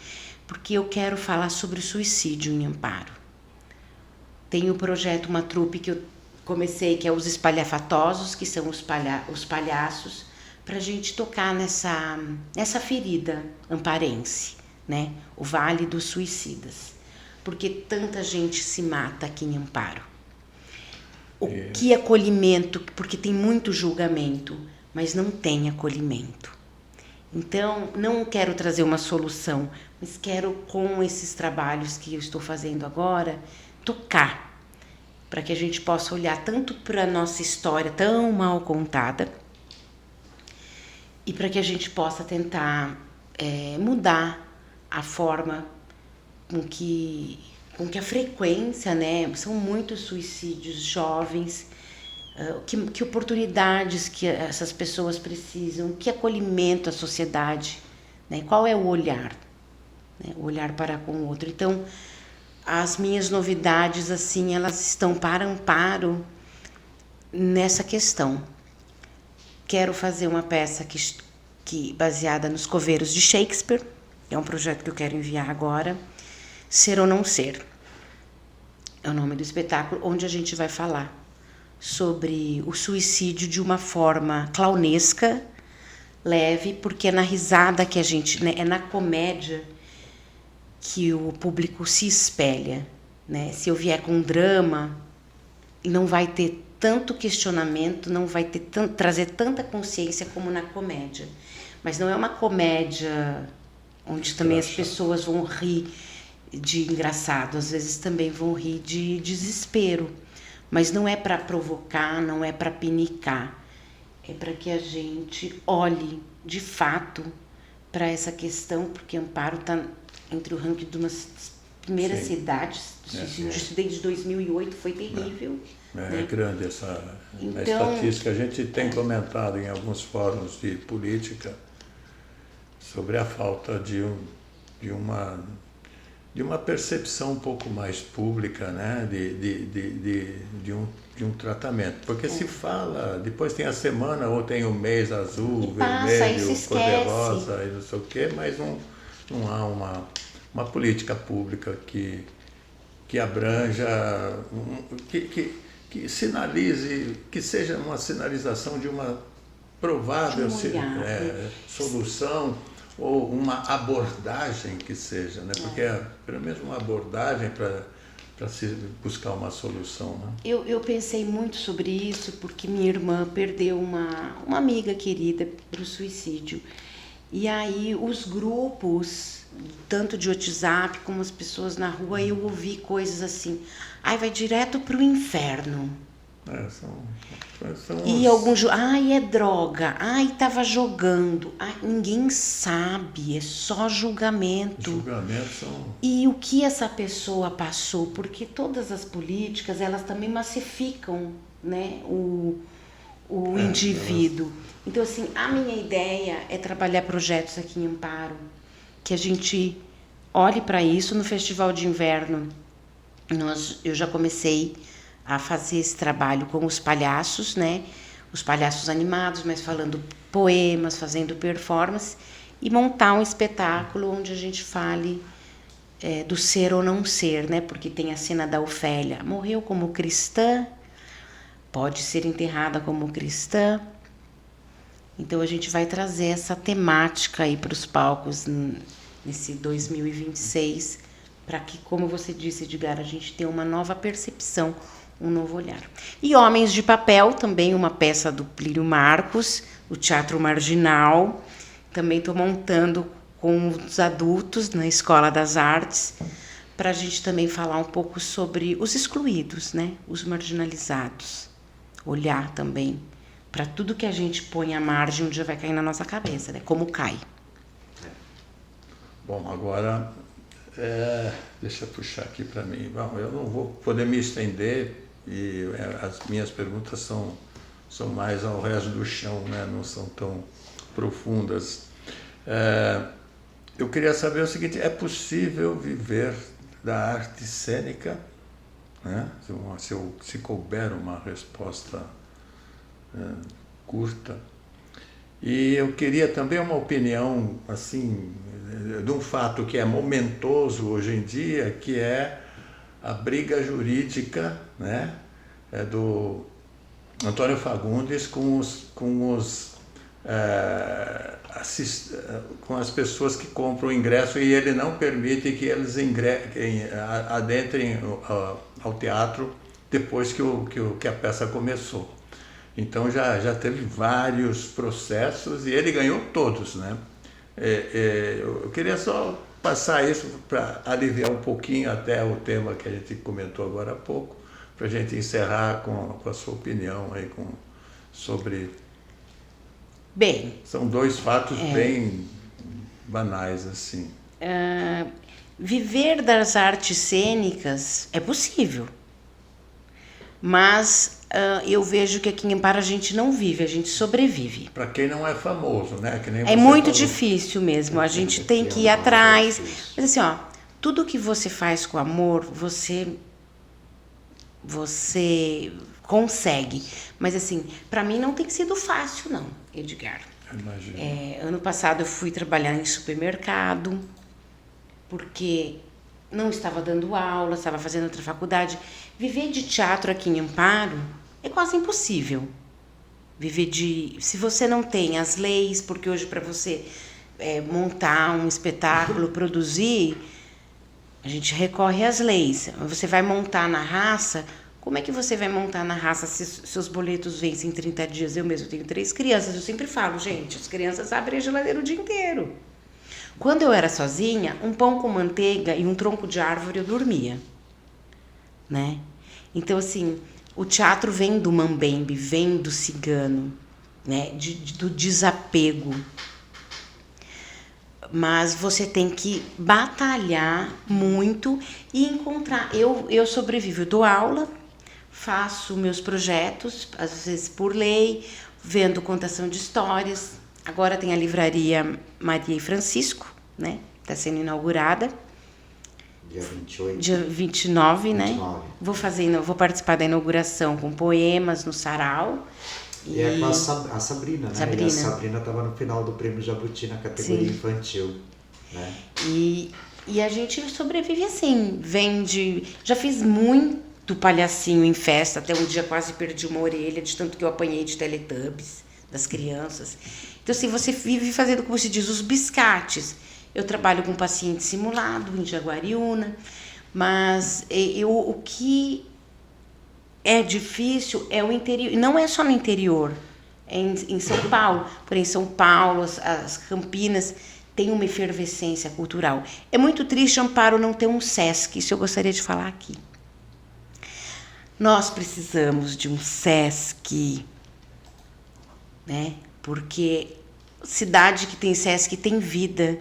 Porque eu quero falar sobre o suicídio em Amparo. Tem o projeto, uma trupe que eu comecei, que é os Espalhafatosos, que são os palhaços, para a gente tocar nessa ferida amparense, né? O Vale dos Suicidas. Porque tanta gente se mata aqui em Amparo. Que acolhimento, porque tem muito julgamento, mas não tem acolhimento. Então, não quero trazer uma solução, mas quero, com esses trabalhos que eu estou fazendo agora, tocar, para que a gente possa olhar tanto para a nossa história tão mal contada, e para que a gente possa tentar mudar a forma com que a frequência, né? São muitos suicídios jovens, que oportunidades que essas pessoas precisam, que acolhimento à sociedade, né? Qual é o olhar, né? O olhar para com o outro. Então, as minhas novidades, assim, elas estão para Amparo nessa questão. Quero fazer uma peça que baseada nos coveiros de Shakespeare, é um projeto que eu quero enviar agora. Ser ou Não Ser é o nome do espetáculo, onde a gente vai falar sobre o suicídio de uma forma clownesca, leve, porque é na risada que a gente, né, é na comédia que o público se espelha, né? Se eu vier com drama, não vai ter tanto questionamento, não vai ter trazer tanta consciência como na comédia. Mas não é uma comédia onde também as pessoas vão rir de engraçado, às vezes também vão rir de desespero. Mas não é para provocar, não é para pinicar. É para que a gente olhe, de fato, para essa questão, porque Amparo está entre o ranking de umas primeiras cidades. Desde 2008, foi terrível. É grande essa Então, estatística. A gente tem comentado em alguns fóruns de política sobre a falta de uma percepção um pouco mais pública, né, de um tratamento. Porque se fala, depois tem a semana, ou tem o mês azul, vermelho, cor-de-rosa e não sei o quê, mas não há uma política pública que abranja, que sinalize, que seja uma sinalização de uma provável solução, ou uma abordagem que seja, né? Porque pelo menos uma abordagem para se buscar uma solução. Né? Eu pensei muito sobre isso porque minha irmã perdeu uma amiga querida para o suicídio. E aí os grupos, tanto de WhatsApp como as pessoas na rua, eu ouvi coisas assim, vai direto para o inferno. E alguns, é droga, tava jogando, ninguém sabe, é só julgamento. E o que essa pessoa passou, porque todas as políticas, elas também massificam, né, o indivíduo. Então, assim, a minha ideia é trabalhar projetos aqui em Amparo, que a gente olhe para isso. No Festival de Inverno, eu já comecei a fazer esse trabalho com os palhaços, né? Os palhaços animados, mas falando poemas, fazendo performance, e montar um espetáculo onde a gente fale do ser ou não ser, né? Porque tem a cena da Ofélia. Morreu como cristã, pode ser enterrada como cristã. Então a gente vai trazer essa temática aí para os palcos nesse 2026, para que, como você disse, Edgar, a gente tenha uma nova percepção, um novo olhar. E Homens de Papel, também uma peça do Plínio Marcos, o Teatro Marginal. Também estou montando com os adultos na Escola das Artes, para a gente também falar um pouco sobre os excluídos, né? Os marginalizados. Olhar também para tudo que a gente põe à margem, um dia vai cair na nossa cabeça, né? Como cai. Bom, agora, deixa eu puxar aqui para mim. Bom, eu não vou poder me estender, e as minhas perguntas são mais ao resto do chão, né? Não são tão profundas. Eu queria saber o seguinte: é possível viver da arte cênica? Né? Se couber uma resposta curta. E eu queria também uma opinião, assim, de um fato que é momentoso hoje em dia, que é a briga jurídica, né, do Antônio Fagundes com as pessoas que compram o ingresso, e ele não permite que eles adentrem ao teatro depois que a peça começou. Então já teve vários processos e ele ganhou todos, né? Eu queria só passar isso para aliviar um pouquinho até o tema que a gente comentou agora há pouco, para a gente encerrar com a sua opinião aí sobre... Bem... São dois fatos bem banais, assim. Viver das artes cênicas é possível, mas eu vejo que aqui em Amparo a gente não vive, a gente sobrevive. Para quem não é famoso, né? Que nem é muito difícil mesmo, a gente tem que ir atrás. Mas assim, ó, tudo que você faz com amor, você consegue. Mas assim, para mim não tem sido fácil não, Edgar. Imagino. Ano passado eu fui trabalhar em supermercado, porque não estava dando aula, estava fazendo outra faculdade. Viver de teatro aqui em Amparo é quase impossível. Se você não tem as leis, porque hoje para você montar um espetáculo, produzir, a gente recorre às leis. Você vai montar na raça, como é que você vai montar na raça se seus boletos vencem em 30 dias? Eu mesmo tenho 3 crianças, eu sempre falo, gente, as crianças abrem a geladeira o dia inteiro. Quando eu era sozinha, um pão com manteiga e um tronco de árvore eu dormia, né? Então, assim, o teatro vem do mambembe, vem do cigano, né? Do desapego. Mas você tem que batalhar muito e encontrar. Eu sobrevivo, eu dou aula, faço meus projetos, às vezes por lei, vendo contação de histórias. Agora tem a livraria Maria e Francisco, né? Está sendo inaugurada. Dia 28. Dia 29, 29. Né? Vou participar da inauguração com poemas no sarau. E é com a Sabrina, né? Sabrina. E a Sabrina estava no final do Prêmio Jabuti na categoria Sim. Infantil, né? E a gente sobrevive assim, vende... Já fiz muito palhacinho em festa, até um dia quase perdi uma orelha, de tanto que eu apanhei de Teletubbies, das crianças. Então, assim, você vive fazendo, como se diz, os biscates. Eu trabalho com paciente simulado em Jaguariúna, mas o que é difícil é o interior. Não é só no interior, é em São Paulo. Porém, São Paulo, as Campinas, tem uma efervescência cultural. É muito triste Amparo não ter um SESC, isso eu gostaria de falar aqui. Nós precisamos de um SESC, né? Porque cidade que tem SESC tem vida.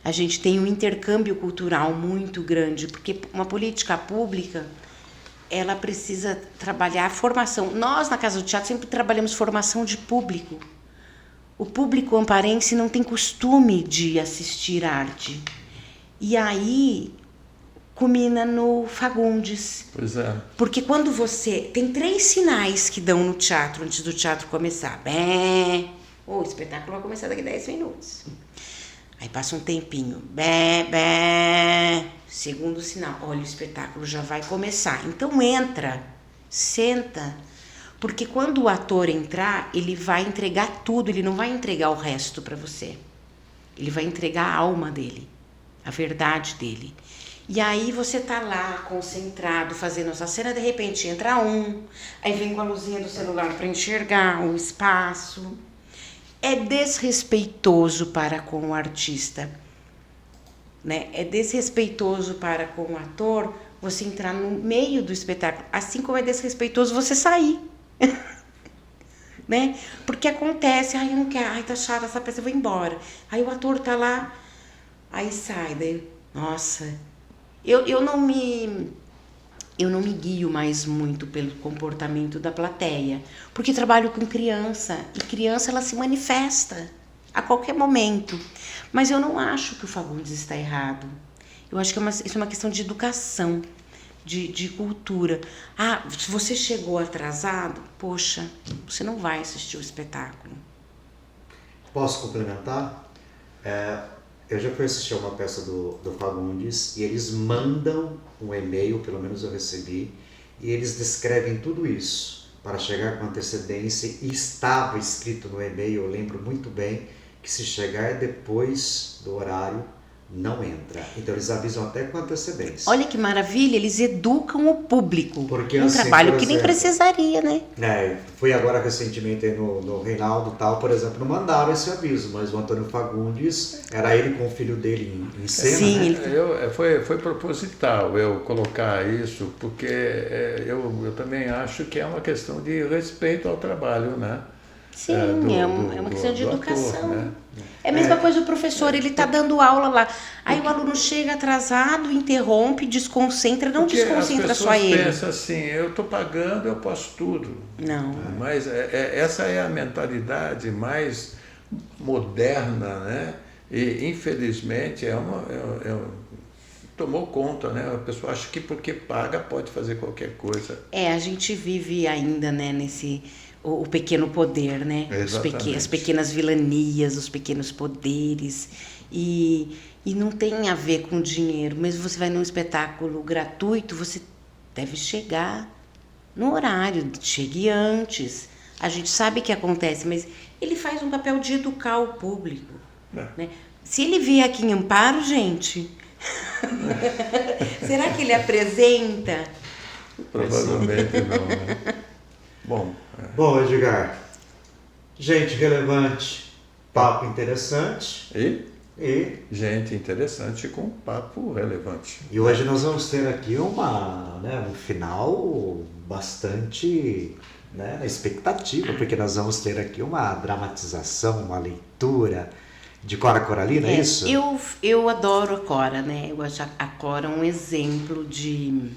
A gente tem um intercâmbio cultural muito grande, porque uma política pública, ela precisa trabalhar a formação. Nós, na Casa do Teatro, sempre trabalhamos formação de público. O público amparense não tem costume de assistir arte. E aí, culmina no Fagundes. Pois é. Porque quando você... Tem 3 sinais que dão no teatro, antes do teatro começar. O espetáculo vai começar daqui a 10 minutos. Aí passa um tempinho. Segundo sinal. Olha, o espetáculo já vai começar. Então entra, senta. Porque quando o ator entrar, ele vai entregar tudo. Ele não vai entregar o resto para você. Ele vai entregar a alma dele. A verdade dele. E aí você tá lá, concentrado, fazendo essa cena. De repente entra um. Aí vem com a luzinha do celular para enxergar o espaço. É desrespeitoso para com o artista, né? É desrespeitoso para com o ator você entrar no meio do espetáculo, assim como é desrespeitoso você sair, né? Porque acontece, eu não quero, tá chata essa peça, eu vou embora. Aí o ator tá lá, aí sai, daí, nossa, eu não me guio mais muito pelo comportamento da plateia, porque trabalho com criança, e criança ela se manifesta a qualquer momento. Mas eu não acho que o Fagundes está errado. Eu acho que isso é uma questão de educação, de cultura. Se você chegou atrasado, poxa, você não vai assistir o espetáculo. Posso complementar? Eu já fui assistir a uma peça do Fagundes e eles mandam um e-mail, pelo menos eu recebi, e eles descrevem tudo isso para chegar com antecedência, e estava escrito no e-mail, eu lembro muito bem, que se chegar depois do horário, não entra. Então eles avisam até com antecedência. Olha que maravilha, eles educam o público. Porque, um assim, trabalho por que nem exemplo, precisaria, né? Fui agora recentemente aí no Reinaldo tal, por exemplo, não mandaram esse aviso, mas o Antônio Fagundes, era ele com o filho dele em cena, Sim, né? Foi proposital eu colocar isso, porque eu também acho que é uma questão de respeito ao trabalho, né? Sim, é uma questão de educação. Ator, né? É a mesma coisa o professor, ele está dando aula lá. Aí o aluno chega atrasado, interrompe, desconcentra, não Porque desconcentra as só pessoas ele. pensam assim, eu estou pagando, eu posso tudo. Não. Mas essa é a mentalidade mais moderna, né? E infelizmente tomou conta, né? A pessoa acha que porque paga pode fazer qualquer coisa. A gente vive ainda, né, nesse o pequeno poder, né? As pequenas vilanias, os pequenos poderes. E não tem a ver com dinheiro. Mesmo você vai num espetáculo gratuito, você deve chegar no horário, chegue antes. A gente sabe que acontece, mas ele faz um papel de educar o público. Né? Se ele vier aqui em Amparo, gente, será que ele apresenta? Provavelmente não, né? Bom, Edgar, gente relevante, papo interessante e gente interessante com papo relevante. E hoje nós vamos ter aqui um final bastante, né, na expectativa, porque nós vamos ter aqui uma dramatização, uma leitura de Cora Coralina, é isso? Eu adoro a Cora, né? Eu acho a Cora um exemplo de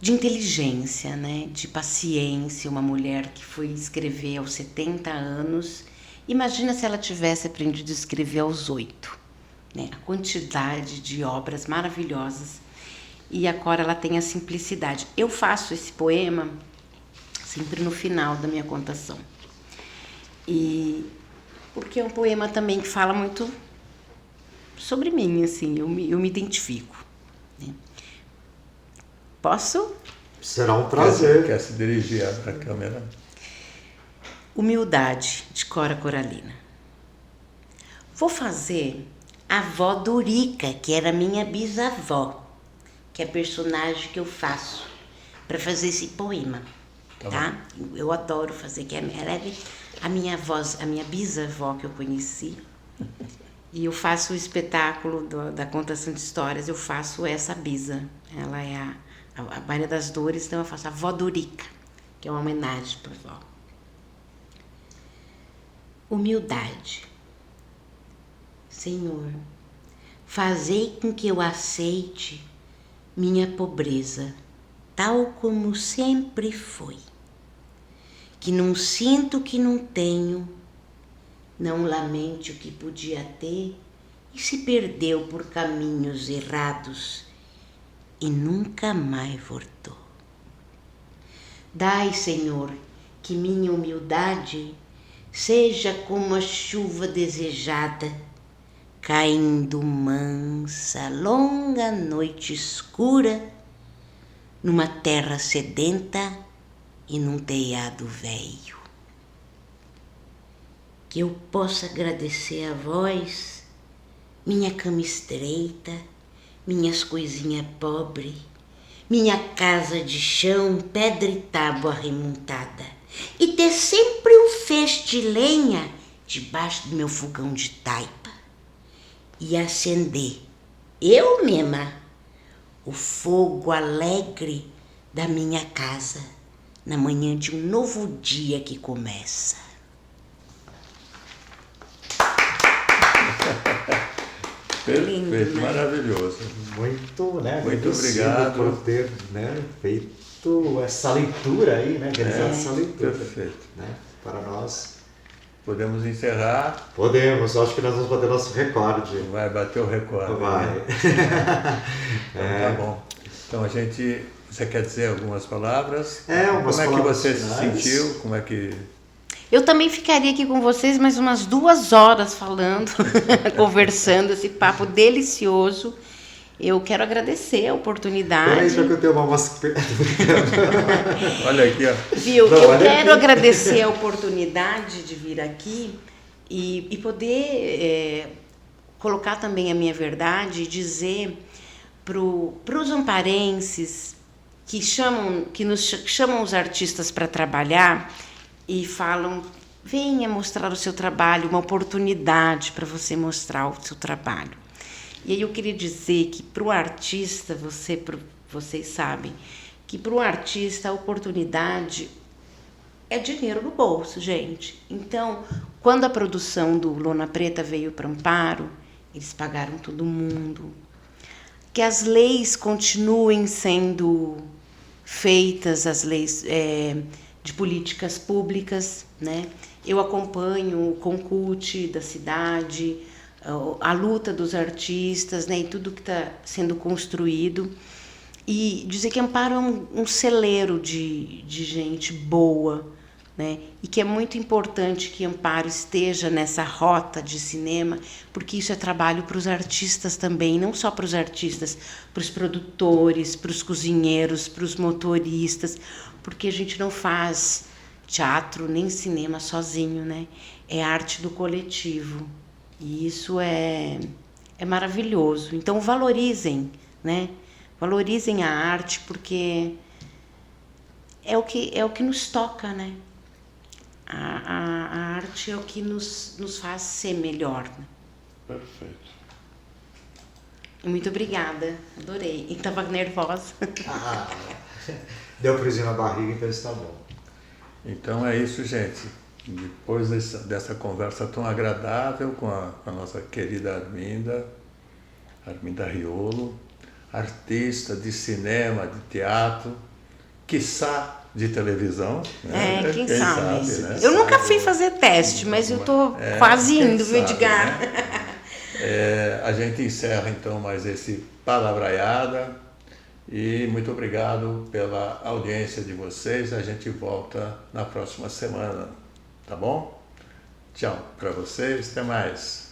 inteligência, né? De paciência, uma mulher que foi escrever aos 70 anos. Imagina se ela tivesse aprendido a escrever aos 8, né? A quantidade de obras maravilhosas. E a Cora, ela tem a simplicidade. Eu faço esse poema sempre no final da minha contação. E porque é um poema também que fala muito sobre mim, assim, eu me identifico, né? Posso? Será um prazer. Quer se dirigir à câmera? Humildade, de Cora Coralina. Vou fazer a avó Dorica, que era minha bisavó, que é a personagem que eu faço para fazer esse poema, tá? Eu adoro fazer, que ela é a minha bisavó que eu conheci. E eu faço o espetáculo da contação de histórias, eu faço essa bisa. Ela é a Maria das Dores, então eu faço a avó Dorica, que é uma homenagem para a avó. Humildade. Senhor, fazei com que eu aceite minha pobreza, tal como sempre foi. Que não sinto o que não tenho, não lamente o que podia ter e se perdeu por caminhos errados e nunca mais voltou. Dai, Senhor, que minha humildade seja como a chuva desejada, caindo mansa, longa noite escura, numa terra sedenta e num telhado velho. Que eu possa agradecer a vós, minha cama estreita, minhas coisinhas pobres, minha casa de chão, pedra e tábua remontada, e ter sempre um feixe de lenha debaixo do meu fogão de taipa, e acender, eu mesma, o fogo alegre da minha casa, na manhã de um novo dia que começa. Perfeito, Lindo, né? Maravilhoso. Muito, né? Muito obrigado por ter, né, feito essa leitura aí, né? Realizado essa leitura. Perfeito. Né, para nós. Podemos encerrar? Podemos, acho que nós vamos bater nosso recorde. Vai bater o recorde. Vai. Né? Então, tá bom. Então você quer dizer algumas palavras? Umas Como é que palavras você finais. se sentiu? Como é que... Eu também ficaria aqui com vocês mais umas 2 horas falando, conversando, esse papo delicioso. Eu quero agradecer a oportunidade. Peraí, só que eu tenho uma máscara. Olha aqui, ó. Viu? Não, Eu quero agradecer a oportunidade de vir aqui e poder colocar também a minha verdade e dizer para os amparenses que nos chamam os artistas para trabalhar e falam, venha mostrar o seu trabalho, uma oportunidade para você mostrar o seu trabalho. E aí eu queria dizer que para o artista, vocês sabem, que para o artista a oportunidade é dinheiro no bolso, gente. Então, quando a produção do Lona Preta veio para Amparo, eles pagaram todo mundo. Que as leis continuem sendo feitas, as leis de políticas públicas, né? Eu acompanho o Concult da cidade, a luta dos artistas, né? E tudo que está sendo construído. E dizer que Amparo é um celeiro de gente boa, né? E que é muito importante que Amparo esteja nessa rota de cinema, porque isso é trabalho para os artistas também, não só para os artistas, para os produtores, para os cozinheiros, para os motoristas, porque a gente não faz teatro nem cinema sozinho, né? É arte do coletivo. E isso é maravilhoso. Então valorizem, né? Valorizem a arte, porque é o que nos toca, né? A arte é o que nos faz ser melhor. Né? Perfeito. Muito obrigada, adorei. E estava nervosa. Deu frisinho na barriga, então está bom. Então é isso, gente. Depois dessa conversa tão agradável com a nossa querida Arminda Riolo, artista de cinema, de teatro, quiçá de televisão. Né? Quem sabe. Né? Eu nunca fui fazer teste, mas eu estou quase indo, viu, Edgar? Né? A gente encerra então mais esse Palavraiada e muito obrigado pela audiência de vocês. A gente volta na próxima semana, tá bom? Tchau para vocês, até mais.